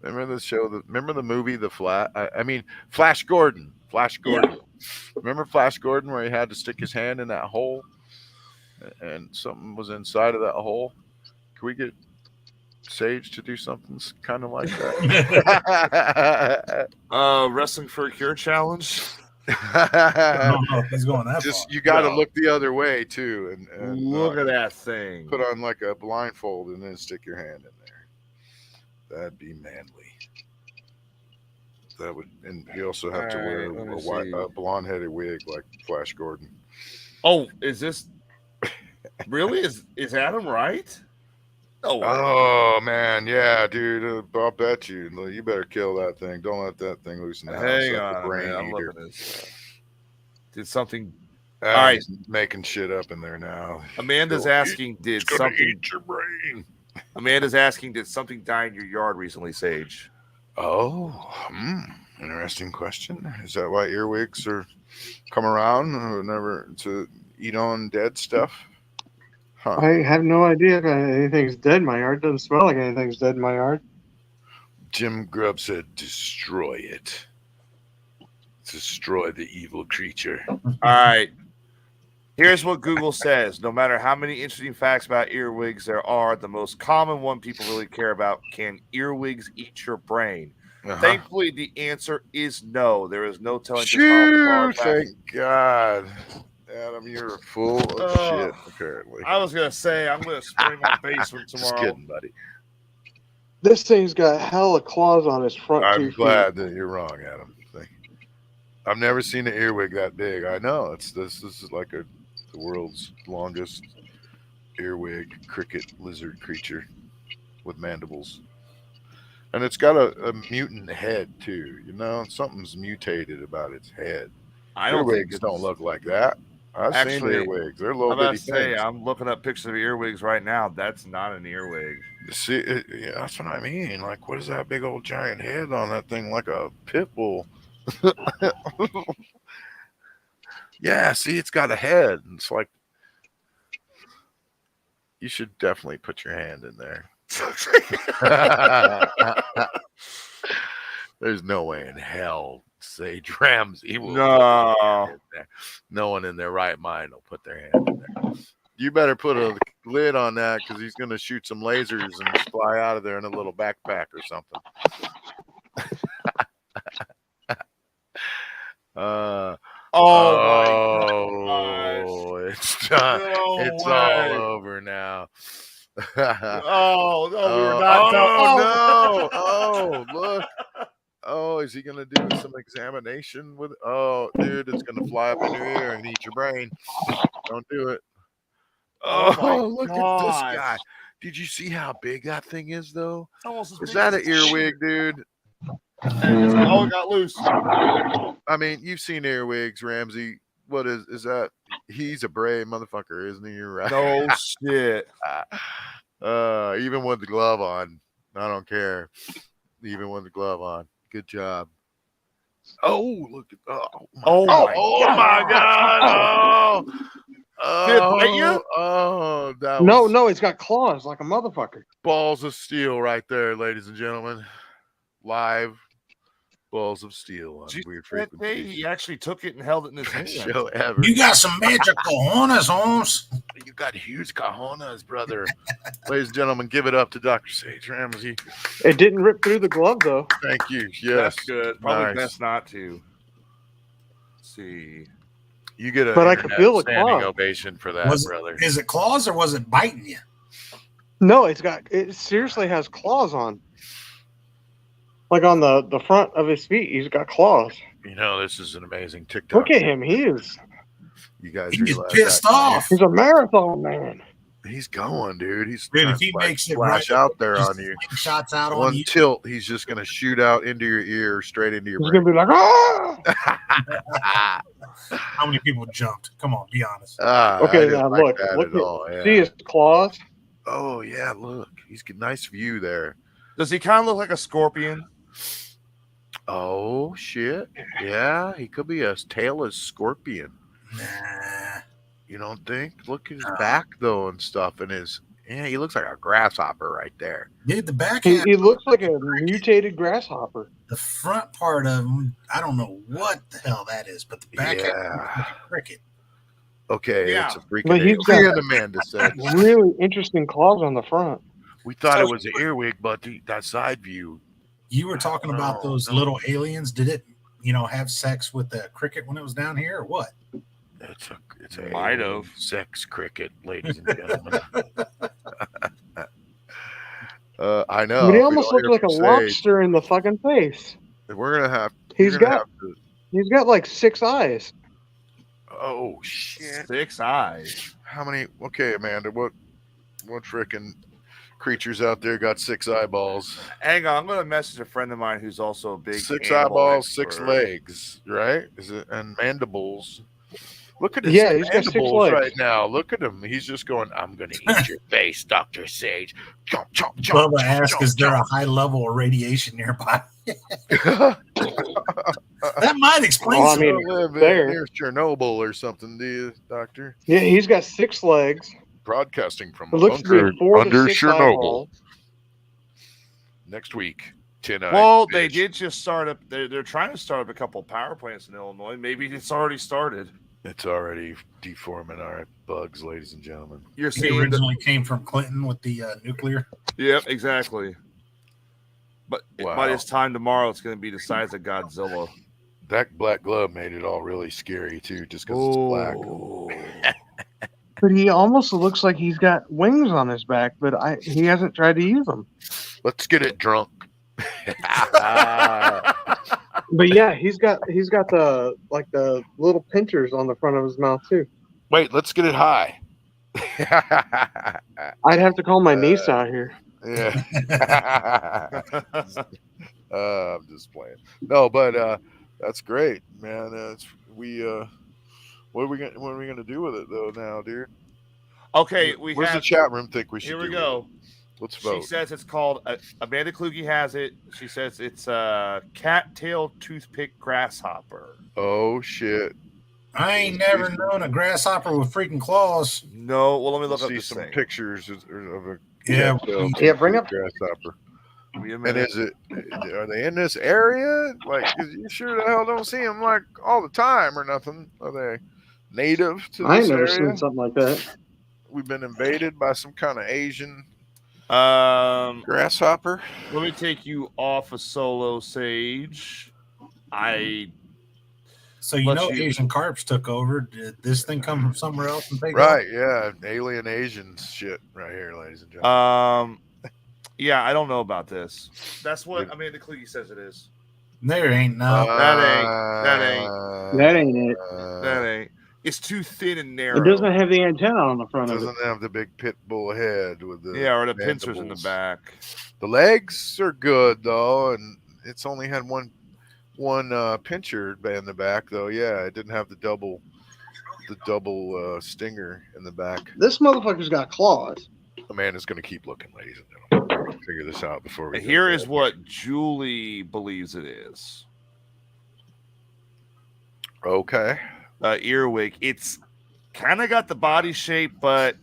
Remember the show? Remember the movie The Flash? I mean, Flash Gordon. Flash Gordon. Remember Flash Gordon where he had to stick his hand in that hole, and something was inside of that hole? Can we get Sage to do something kind of like that? Wrestling for a Cure challenge. I don't know if he's going that Just far. you got to No. look the other way too, and Look at that thing. put on like a blindfold and then stick your hand in there. That'd be manly. That would, and you also have to wear a blonde-headed wig like Flash Gordon. Oh, is this really? Is Adam right? Oh, Oh man, yeah, dude. I'll bet you. You better kill that thing. Don't let that thing loose in the house. hang That's a on, brain man. I'm eater. looking at this. Did something? Adam's making shit up in there now. Amanda's asking, did It's gonna something? eat your brain. Amanda's asking, did something die in your yard recently, Sage? Oh, interesting question. Is that why earwigs are come around never to eat on dead stuff? Huh. I have no idea if anything's dead in my yard. Doesn't smell like anything's dead in my yard. Jim Grubb said, destroy it. Destroy the evil creature. All right. Here's what Google says. No matter how many interesting facts about earwigs there are, the most common one people really care about, can earwigs eat your brain? Thankfully, the answer is no. There is no telling just how far back. Thank God. Adam, you're full of shit, apparently. I was going to say, I'm going to spray my basement tomorrow. Just kidding, buddy. This thing's got hella claws on its front I'm 2 feet. glad that you're wrong, Adam. I've never seen an earwig that big. I know. This is like the world's longest earwig cricket lizard creature with mandibles. And it's got a mutant head, too. You know, something's mutated about its head. Earwigs don't look like that. I've seen earwigs. They're little bitty things. I'm looking up pictures of earwigs right now. That's not an earwig. See, yeah, that's what I mean. Like, what is that big old giant head on that thing? Like a pit bull. Yeah, see, it's got a head. It's like, you should definitely put your hand in there. There's no way in hell Sage Ramsey will. No one in their right mind will put their hand in there. You better put a lid on that because he's going to shoot some lasers and fly out of there in a little backpack or something. It's done. It's all over now. We were not done. Oh, look. Oh, is he going to do some examination with? Oh, dude, it's going to fly up in your ear and eat your brain. Don't do it. Oh, look at this guy. Did you see how big that thing is, though? Is that an earwig, dude? Oh, it got loose. I mean, you've seen earwigs, Ramsey. What is that? He's a brave motherfucker, isn't he? You're right. No shit. Even with the glove on, I don't care. Even with the glove on, good job. Oh, look at my God! Did it bite you? Oh, that No, it's got claws like a motherfucker. balls of steel right there, ladies and gentlemen. Live balls of steel on Weird Frequencies. He actually took it and held it in his hand. Show ever. You got some magic cojones, Holmes. You got huge cojones, brother. Ladies and gentlemen, give it up to Dr. Sage Ramsey. It didn't rip through the glove, though. Thank you. Yes. That's good. Probably Nice. best not to. Let's see. You get a But I could feel the standing claw. ovation for that, brother. Is it claws or was it biting you? No, it seriously has claws on. Like on the front of his feet, he's got claws. You know, this is an amazing TikTok. Look at him. He is. You guys He's realize pissed that, off. He's a marathon man. He's going, dude. He's Dude, trying if he to makes it flash right, out there just on you. shots out on One you. tilt, he's just going to shoot out into your ear, straight into your He's brain. gonna be like, ah! How many people jumped? Come on, be honest. Okay, now look. See his claws? Oh yeah, look. He's got nice view there. Does he kind of look like a scorpion? Oh shit. Yeah, he could be a tailless scorpion. Nah. You don't think? Look at his back though and stuff, and Yeah, he looks like a grasshopper right there. Dude, the back He, half, he looks like a mutated grasshopper. the front part of him, I don't know what the hell that is, but the back half looks like a cricket. Okay, Yeah. it's a freaking But he's got- alien, Amanda said. Really interesting claws on the front. We thought So- it was an earwig, but that side view. You were talking about No, those no. little aliens. Did it, have sex with the cricket when it was down here, or what? It's a Might alien have. sex cricket, ladies and gentlemen. I know. But he if we almost don't looks hear like a from Sage, lobster in the fucking face. We're gonna have. He's you're gonna got- have to- He's got like 6 eyes. Oh shit! 6 eyes. How many? Okay, Amanda. What frickin' creatures out there got 6 eyeballs? Hang on, I'm gonna message a friend of mine who's also a big 6 animal eyeballs, 6 expert. legs, right? Is it and mandibles? Look at his Yeah, he's got 6 mandibles legs. right now. Look at him. He's just going, I'm going to eat your face, Dr. Sage. Chomp, chomp, chomp, Bubba chomp, asked, chomp, is there a chomp. high level of radiation nearby? That might explain Well, I something. mean, You don't live there. near Chernobyl or something, do you, Doctor? Yeah, he's got 6 legs. Broadcasting from It a looks to bunker be 4 under to 6 Chernobyl. eyeballs. Next week, 10 Well, they did just start up. They're trying to start up a couple power plants in Illinois. Maybe it's already started. It's already deforming our bugs, ladies and gentlemen. You're It seeing. originally came from Clinton with the nuclear. Yep, exactly. But Wow. by this time tomorrow, it's going to be the size of Godzilla. That black glove made it all really scary, too, just because it's black. Oh. But he almost looks like he's got wings on his back, but he hasn't tried to use them. Let's get it drunk. But yeah, he's got the little pinchers on the front of his mouth too. Wait, let's get it high. I'd have to call my niece out here. Yeah. I'm just playing. No, but that's great, man. What are we gonna do with it though now, dude? Okay, Where's the chat room think we should Here we do go. with it? Let's She vote. says it's called Amanda Kluge has it. She says it's a cattail toothpick grasshopper. Oh shit. I ain't never known a grasshopper with freaking claws. No, well let me look Let's up see this some thing. pictures of a Yeah. cattail Yeah, bring up- grasshopper. Give me a And minute. are they in this area? Like, 'cause you sure the hell don't see them like all the time or nothing? Are they native to I ain't this never area? seen something like that. We've been invaded by some kind of Asian Let grasshopper. me take you off a solo Sage. So you Let's know see. Asian carps took over. Did this thing come from somewhere else and take Right, yeah. Alien Asian shit right here, ladies and gentlemen. Yeah, I don't know about this. That's what Amanda Kluge says it is. off? There ain't no. that That ain't it. That ain't. It's too thin and narrow. It doesn't have the antenna on the front of it. doesn't have the big pit bull head with the Yeah, or the pincers in the mandibles. back. The legs are good though, and it's only had one pincher in the back though. Yeah, it didn't have the double stinger in the back. This motherfucker's got claws. Amanda's going to keep looking, ladies and gentlemen. We're going to figure this out before we. And go here to is bed. what Julie believes it is. Okay. Earwig. It's kind of got the body shape, but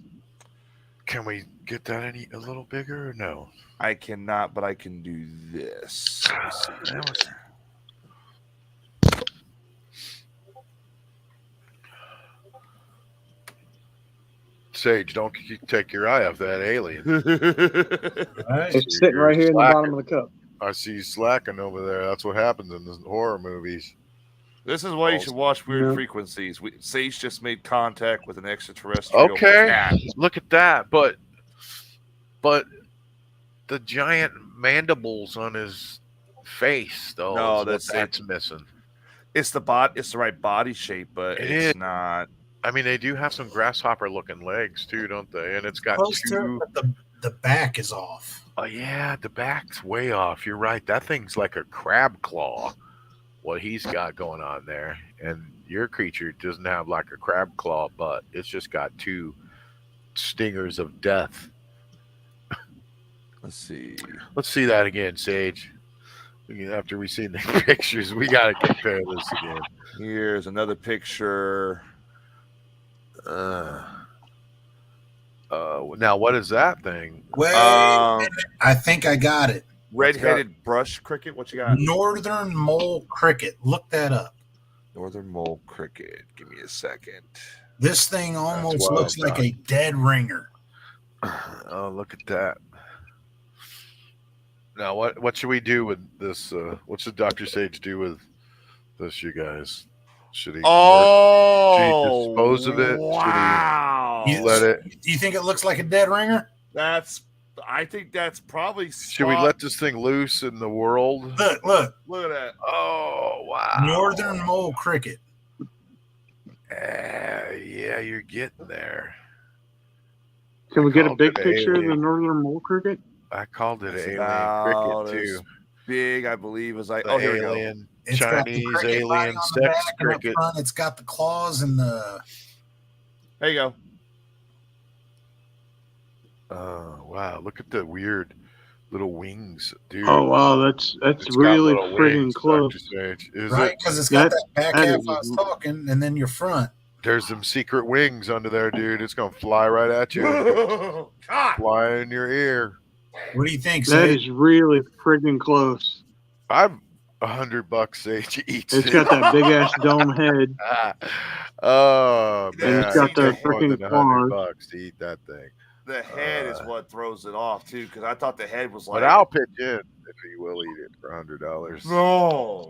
Can we get that a little bigger or no? I cannot. But I can do this. Let me see. That was- Sage, don't take your eye off that alien. Right? It's sitting right here in the bottom of the cup. I see you slacking over there. That's what happens in the horror movies. This is why you should watch Weird Yeah. Frequencies. Sage just made contact with an extraterrestrial Okay, cat. look at that. But the giant mandibles on his face, though, No, is what that's missing. It's the It's the right body shape, but It it's is. not. I mean, they do have some grasshopper-looking legs too, don't they? And it's got Close to two. it, but the back is off. Oh yeah, the back's way off. You're right. That thing's like a crab claw. What he's got going on there, and your creature doesn't have like a crab claw butt. It's just got two stingers of death. Let's see. Let's see that again, Sage. After we see the pictures, we got to compare this again. Here's another picture. Now what is that thing? Wait, Um, I think I got it. red-headed brush cricket. What you got? Northern mole cricket. Look that up. Northern mole cricket. Give me a second. This thing almost wild, looks like Doc. a dead ringer. Oh, look at that. Now, what should we do with this? What should Dr. Sage do with this, you guys? Should he, should he dispose of it? Wow. Should he let it? Do you think it looks like a dead ringer? I think that's probably. Should we let this thing loose in the world? Look, Look at that. Oh, wow. Northern mole cricket. Yeah, you're getting there. Can we get a called big it picture of the alien. northern mole cricket? I called it It's alien about cricket, as too. Big, I believe, as I. The Oh, here we go. alien, It's got the Chinese cricket body alien on the sex back, and up cricket. front it's got the claws and the. There you go. Oh, wow. Look at the weird little wings, dude. Oh wow, that's It's got really little friggin' wings, close. Dr. Sage. Is Right, it? because it's got That- that back that half is- I was talking, and then your front. There's some secret wings under there, dude. It's gonna fly right at you. God. Fly in your ear. What do you think, That Sage? is really friggin' close. I'm $100 Sage eats It's it. got that big ass dome head. Oh And man, it's got the Take more frickin' than claws. $100 to eat that thing. The head is what throws it off too, because I thought the head was like. But I'll pitch in if he will eat it for $100. No.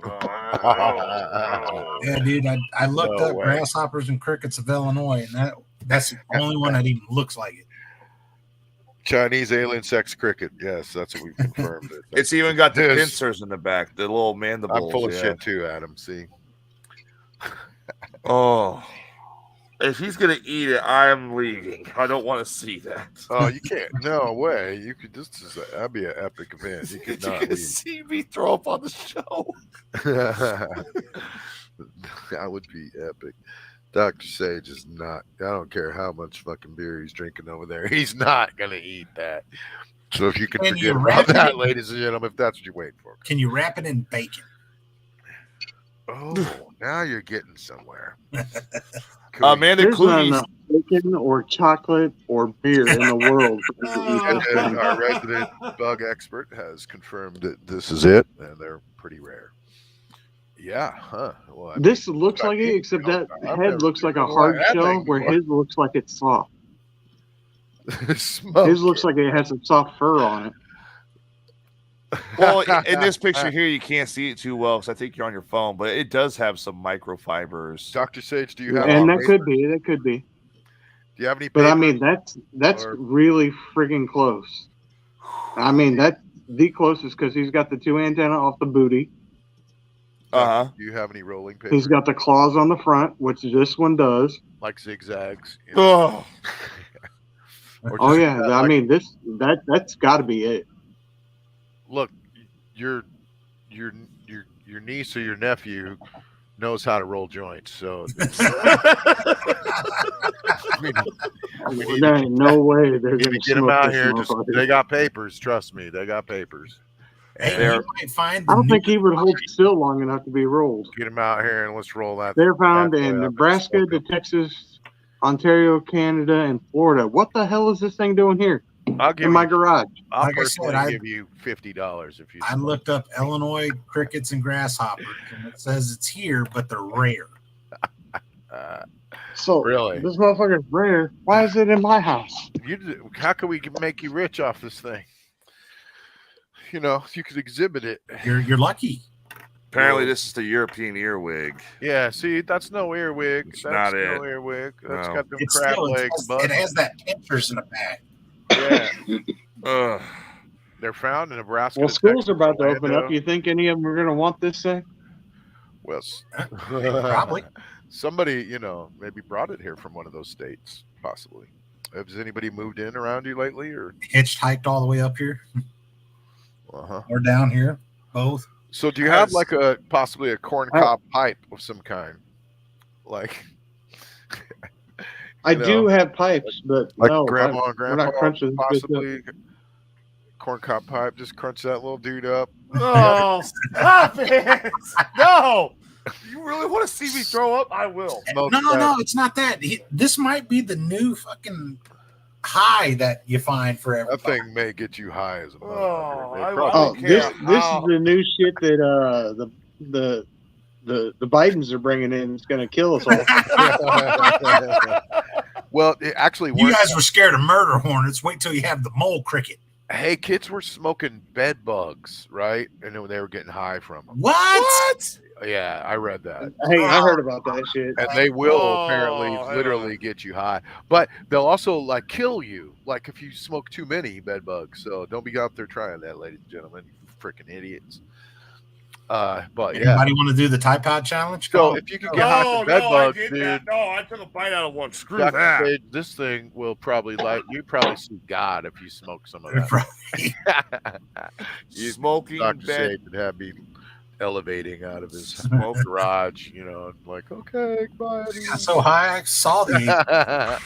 Yeah, dude, I looked No up way. grasshoppers and crickets of Illinois, and that's the only one that even looks like it. Chinese alien sex cricket. Yes, that's what we've confirmed. It's even got the This- pincers in the back, the little mandibles. I'm full of yeah. shit too, Adam. See, Oh, if he's gonna eat it, I am leaving. I don't want to see that. oh, you can't. No way. You could. That'd be an epic event. You You're could not gonna leave. see me throw up on the show. That would be epic. Dr. Sage is not. I don't care how much fucking beer he's drinking over there. He's not gonna eat that. So if you can Can you forget wrap about that, it- ladies and gentlemen, if that's what you're waiting for. Can you wrap it in bacon? Oh, now you're getting somewhere. Amanda There's not Clooney's enough bacon or chocolate or beer in the world. for me to eat And this then thing. our resident bug expert has confirmed that this is it, and they're pretty rare. Yeah, huh? Well, I mean, This looks I like it, think, except you know, that I've never head looks like a seen hard that shell, thing where before. his looks like it's soft. Smoke His looks it. like it has some soft fur on it. well, in this picture here, you can't see it too well because I think you're on your phone, but it does have some microfibers. Dr. Sage, do you have? And any that could papers? be. That could be. Do you have any? But I papers? mean, that's Or- really friggin' close. I mean, that's the closest because he's got the two antenna off the booty. Uh huh. Do you have any rolling papers? He's got the claws on the front, which this one does. like zigzags. You know? Oh, Or Oh just yeah, got, I like, mean that's got to be it. look, your niece or your nephew knows how to roll joints, so we need There to ain't no way they're get gonna them smoke out this here. Just, motherfucker. they got papers. Trust me, they got papers. Hey, They're- you might find I the don't new, think he would hold still long enough to be rolled. Get them out here and let's roll that. They're found bad boy in up and Nebraska smoke to 'em. Texas, Ontario, Canada, and Florida. What the hell is this thing doing here I'll give in my you. garage? I'll Like I said, personally give you $50 if you. I looked up Illinois crickets and grasshoppers, and it says it's here, but they're rare. So Really? this motherfucker's rare. Why is it in my house? How can we make you rich off this thing? You know, you could exhibit it. You're lucky. apparently this is the European earwig. Yeah, see, that's no earwig. It's That's not no it. earwig. That's No. got them It's crab still, legs, bud. it has that pincers in the back. Yeah, Ugh. they're found in Nebraska. Well, to schools Texas, are about to open Orlando. up. You think any of them are going to want this thing? Well, Probably. somebody, you know, maybe brought it here from one of those states, possibly. Has anybody moved in around you lately, or? Hitchhiked all the way up here Uh-huh. or down here, both. So, do you have Has- like possibly a corn I- cob pipe of some kind, like I You know, do have pipes, but no, grandma and we're grandpa, not crunching this bitch up. possibly corn cob pipe? Just crunch that little dude up. Oh, stop it! No, you really want to see me throw up? I will. Smoke No, that. it's not that. This might be the new fucking high that you find for That everybody. thing may get you high as a Oh, motherfucker. They I probably- Oh, don't care this is how- the new shit that the Bidens are bringing in. It's going to kill us all. Well, it actually You weren't. guys were scared of murder hornets. Wait till you have the mole cricket. Hey, kids were smoking bed bugs, right? And then they were getting high from them. What? Yeah, I read that. Hey, I heard about that shit. And they will Oh, apparently hang literally on. get you high. But they'll also like kill you, like if you smoke too many bed bugs. So don't be out there trying that, ladies and gentlemen, you freaking idiots. But yeah. Anybody want to do the Tide Pod challenge? So if you can get high No, from bed no, I bugs, did dude, that. No, I took a bite out of one. Screw Dr. that. Sage, this thing will probably you probably see God if you smoke some of that. You- Smoking Dr. bed. Sage would have me elevating out of his Smoke. garage, like, okay, bye. Got so high, I saw the.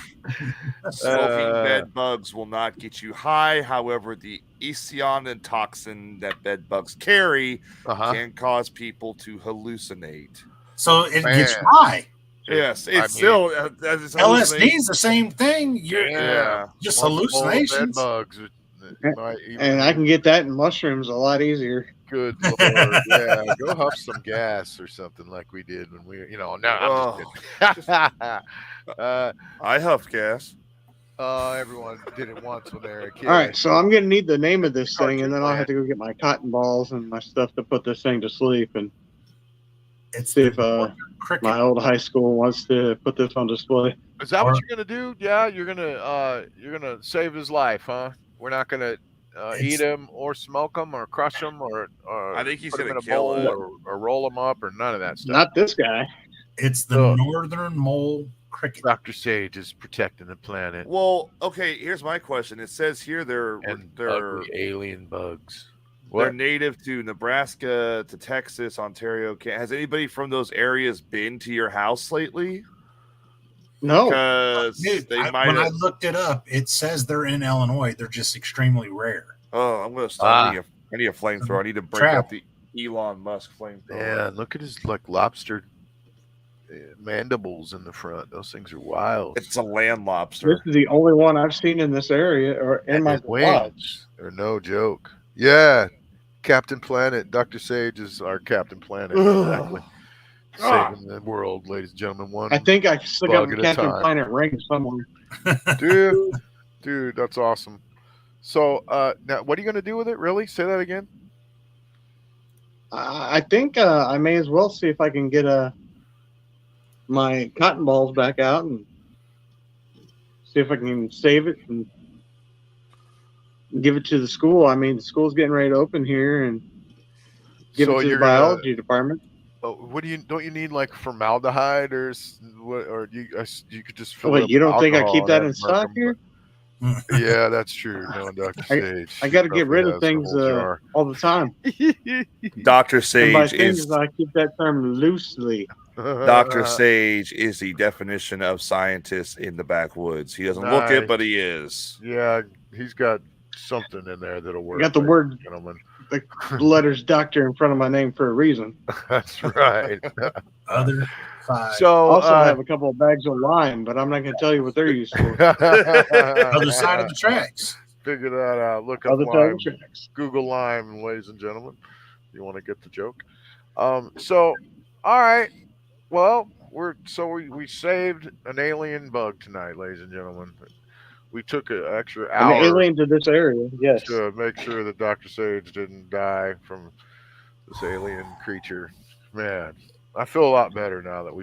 Smoking bed bugs will not get you high. However, the ethionin toxin that bed bugs carry can cause people to hallucinate. So it gets Man. high. Yes, it's I mean, still it's LSD is the same thing. You're Yeah. just Multiple hallucinations. Bed bugs. And I can get that in mushrooms a lot easier. Good Lord, yeah. Go huff some gas or something like we did when we, no, I'm just kidding. I huffed gas. Everyone did it once when they were a kid. All right, so I'm gonna need the name of this thing, and then I'll Cartoon have to go get my cotton balls and my stuff to put this thing to sleep, and It's see if cricket. my old high school wants to put this on display. Is that what you're gonna do? Yeah, you're gonna save his life, huh? We're not gonna eat him or smoke him or crush him or I think he's put him in gonna a kill bowl it. or roll him up or none of that stuff. Not this guy. It's the Ugh. northern mole cricket. Dr. Sage is protecting the planet Well, okay. Here's my question. It says here they're and they're ugly alien bugs. they're What? native to Nebraska, to Texas, Ontario. Has anybody from those areas been to your house lately? No. Because Dude, they when might I have. looked it up, it says they're in Illinois. They're just extremely rare. Oh, I'm gonna stop. Ah. I need a flamethrower. I need to break Trap. up the Elon Musk flamethrower. Yeah, look at his lobster mandibles in the front. Those things are wild. It's a land This lobster. is the only one I've seen in this area or in And my his garage. wings are no joke. Yeah, Captain Planet. Dr. Sage is our Captain Planet. Exactly. Saving the world, ladies and gentlemen. One I think I still got Bug my at a Captain time. Planet ring somewhere. dude, that's awesome. So, now what are you going to do with it? Really? Say that again. I think I may as well see if I can get my cotton balls back out and see if I can save it and give it to the school. I mean, the school's getting ready to open here, and give So it to the you're gonna- biology department. What don't you need like formaldehyde or what? Or you could just fill it Wait, up you with don't think I alcohol keep and that have in stock mercum, here? but- Yeah, that's true. No, Dr. Sage. I got to she get rid of definitely has things the whole jar. all the time. Dr. And by Sage things, is I keep that term loosely. Dr. Sage is the definition of scientist in the backwoods. He doesn't look it, Nice. but he is. Yeah, he's got something in there that'll work. I got the ladies word, and gentlemen. the letters doctor in front of my name for a reason. That's right. Other side. So, Also, I have a couple of bags of lime, but I'm not going to tell you what they're used for. Other side of the tracks. Figure that out. Look up Other lime. side of tracks. Google lime, ladies and gentlemen. You want to get the joke? So, all right. Well, we saved an alien bug tonight, ladies and gentlemen. We took an extra An hour alien to this area, yes. to make sure that Dr. Sage didn't die from this alien creature. Man, I feel a lot better now that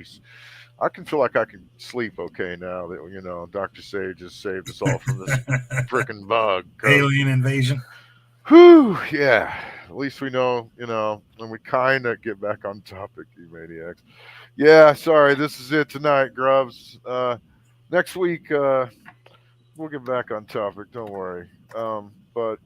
I can feel like I can sleep okay now that Dr. Sage has saved us all from this freaking bug. 'Cause- Alien invasion. Whew, yeah. At least we know, when we kind of get back on topic, you maniacs. Yeah, sorry, this is it tonight, Grubs. Next week, we'll get back on topic. Don't worry. But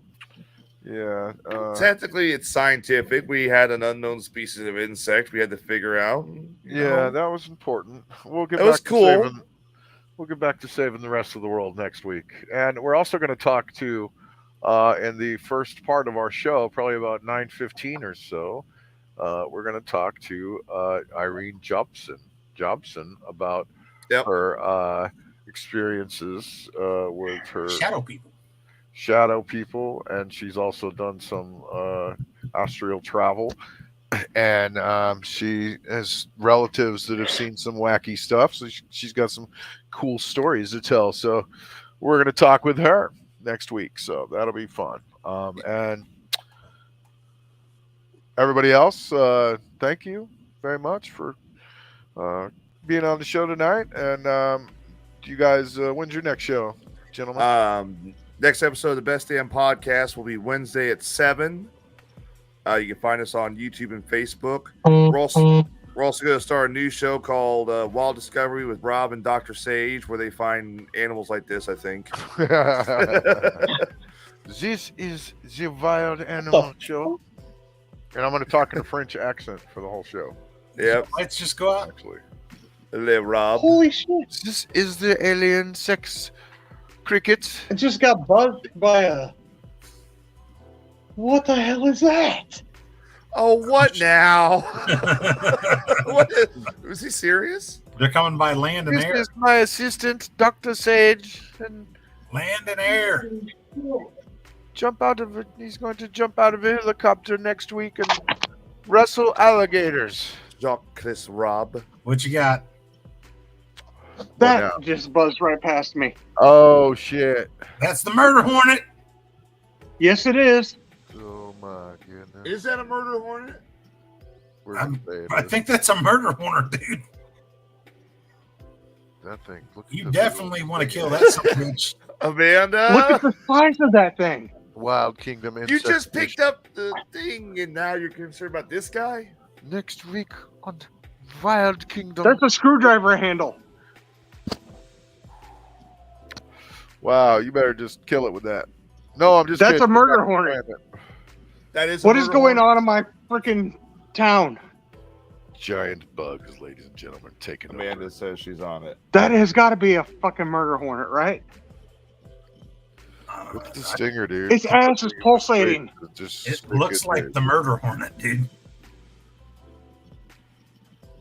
yeah, Technically, it's scientific. We had an unknown species of insect we had to figure out. yeah, that was important. We'll get That back was to cool. we'll get back to saving the rest of the world next week, and we're also going to talk to, in the first part of our show, probably about 9:15 or so. We're going to talk to Irene Jobson about Yep. her experiences with her Shadow people. and she's also done some astral travel. And she has relatives that have seen some wacky stuff, so she's got some cool stories to tell. So we're going to talk with her next week, so that'll be fun. And everybody else, thank you very much for being on the show tonight. And you guys, when's your next show, gentlemen? Next episode of the Best Damn Podcast will be Wednesday at 7. You can find us on YouTube and Facebook. We're also going to start a new show called Wild Discovery with Rob and Dr. Sage, where they find animals like this, I think. This is the Wild Animal Show. And I'm going to talk in a French accent for the whole show. Yep. Let's just go out. Actually. Hello, Rob. Holy shit. This is the alien sex cricket. I just got buzzed by a... What the hell is that? Oh, what now? What is he serious? They're coming by land and This air. is my assistant, Dr. Sage. And Land and air. jump out of it. He's going to jump out of a helicopter next week and wrestle alligators. Jacques Rob. What you got? That now? just buzzed right past me. Oh, shit. That's the murder hornet. Yes, it is. Oh, my goodness. Is that a murder hornet? We're gonna say it I is. think that's a murder hornet, dude. That thing. Look at You the definitely little want to thing. kill that son of a bitch. Amanda? Look at the size of that thing. Wild Kingdom. You just Incest picked up the thing, and now you're concerned about this guy? next week on Wild Kingdom. That's a screwdriver handle. Wow, you better just kill it with that. No, I'm just That's kidding. a murder hornet. That is. What is going on in my freaking town? Giant bugs, ladies and gentlemen, taking Amanda over. says she's on it. That has got to be a fucking murder hornet, right? Look at the stinger, dude. Its ass is pulsating. Just It stick looks like there. the murder hornet, dude.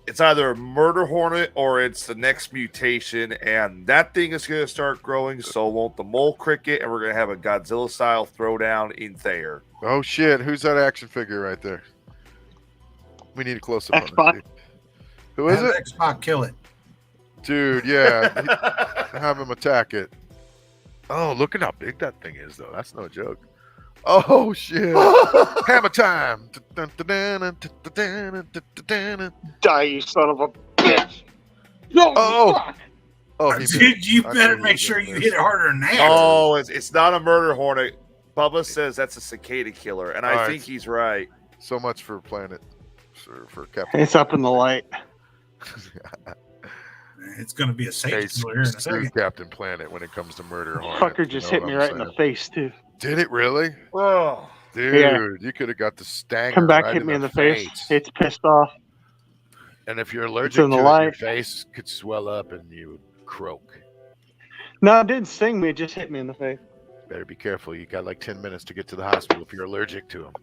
It's either a murder hornet or it's the next mutation, and that thing is going to start growing. So won't the mole cricket, and we're going to have a Godzilla style throwdown in Thayer. Oh shit! Who's that action figure right there? We need a close up on Xbox. it. Dude. Who is Have it, Xbox kill it. dude? Yeah, have him attack it. Oh, look at how big that thing is, though. That's no joke. Oh shit! Hammer time! Die, you son of a bitch! No, Oh. fuck. Oh, he Dude, you I better knew he make was sure gonna you miss. hit it harder than that. Oh, it's not a murder hornet. Bubba says that's a cicada killer, and I All right. think he's right. So much for Planet, for Captain. It's up in the light. It's going to be a safety Hey, killer here in a screw second. Captain Planet when it comes to murder hornet. Fucker you just know hit what me I'm right in the saying? face, too. Did it really? Oh, Dude, Yeah. you could have got the stanger. Come back, right hit me in the face. face. It's pissed off. And if you're allergic in to the it, your light. face could swell up and you would croak. No, it didn't sting me. It just hit me in the face. Better be careful. You got like 10 minutes to get to the hospital if you're allergic to them.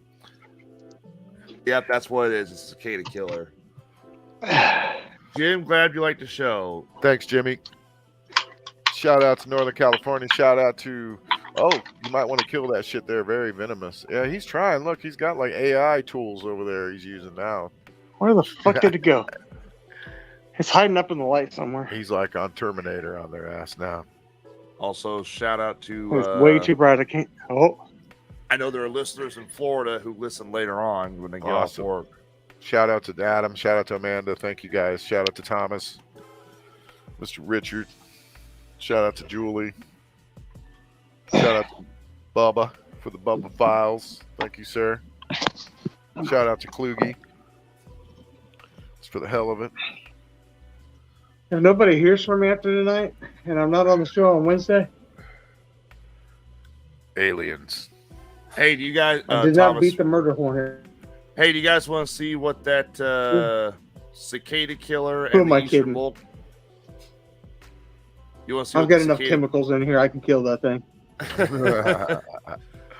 yep, that's what it is. It's a cicada killer. Jim, glad you liked the show. Thanks, Jimmy. Shout out to Northern California. Shout out to, you might want to kill that shit there. Very venomous. Yeah, he's trying. Look, he's got like AI tools over there he's using now. Where the fuck did it go? It's hiding up in the light somewhere. He's like on Terminator on their ass now. Also, shout out to. It's way too bright. I can't. Oh, I know there are listeners in Florida who listen later on when they get Awesome. off work. Shout out to Adam. Shout out to Amanda. Thank you guys. Shout out to Thomas. Mr. Richard. Shout out to Julie. Shout out to Bubba for the Bubba Files. Thank you, sir. Shout out to Kluge. It's for the hell of it. if nobody hears from me after tonight, and I'm not on the show on Wednesday, Aliens. Hey, do you guys? I did not Thomas, beat the murder hornet. hey, do you guys want to see what that cicada killer Who and am the I Eastern kidding? Bull? You want to see? I've what got the enough cicada- chemicals in here. I can kill that thing.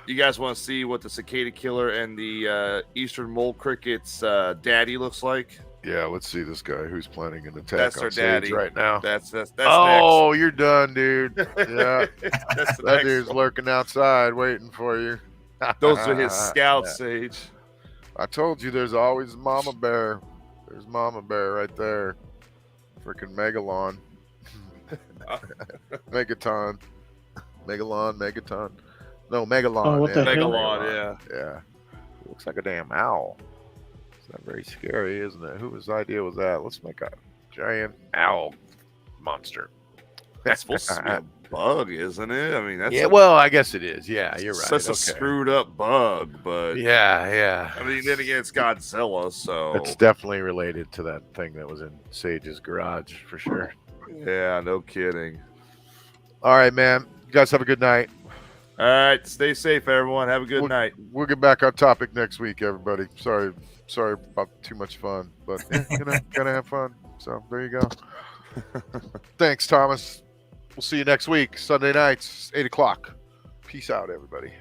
You guys want to see what the cicada killer and the Eastern mole cricket's daddy looks like? Yeah, let's see this guy who's planning an attack That's on our Sage daddy. right now. That's Oh, you're done, dude. next. Yeah, That's the that next dude's one. lurking outside waiting for you. Those are his scouts, Yeah. Sage. I told you there's always Mama Bear. There's Mama Bear right there. Freaking Megalon. Megaton. Megaton. No, Megalon. Oh, what the hell? Megalon, Yeah. Looks like a damn owl. It's not very scary, isn't it? Whose idea was that? Let's make a giant owl monster. That's supposed to be a bug, isn't it? I mean, that's Yeah, well, I guess it is. Yeah, you're right. such a screwed up bug, but Yeah. I mean, then again, it's Godzilla, so It's definitely related to that thing that was in Sage's garage for sure. yeah, no kidding. All right, man. You guys have a good night. All right, stay safe, everyone. Have a good night. We'll get back on topic next week, everybody. Sorry about too much fun, but gonna have fun. So there you go. Thanks, Thomas. We'll see you next week, Sunday nights, 8 o'clock. Peace out, everybody.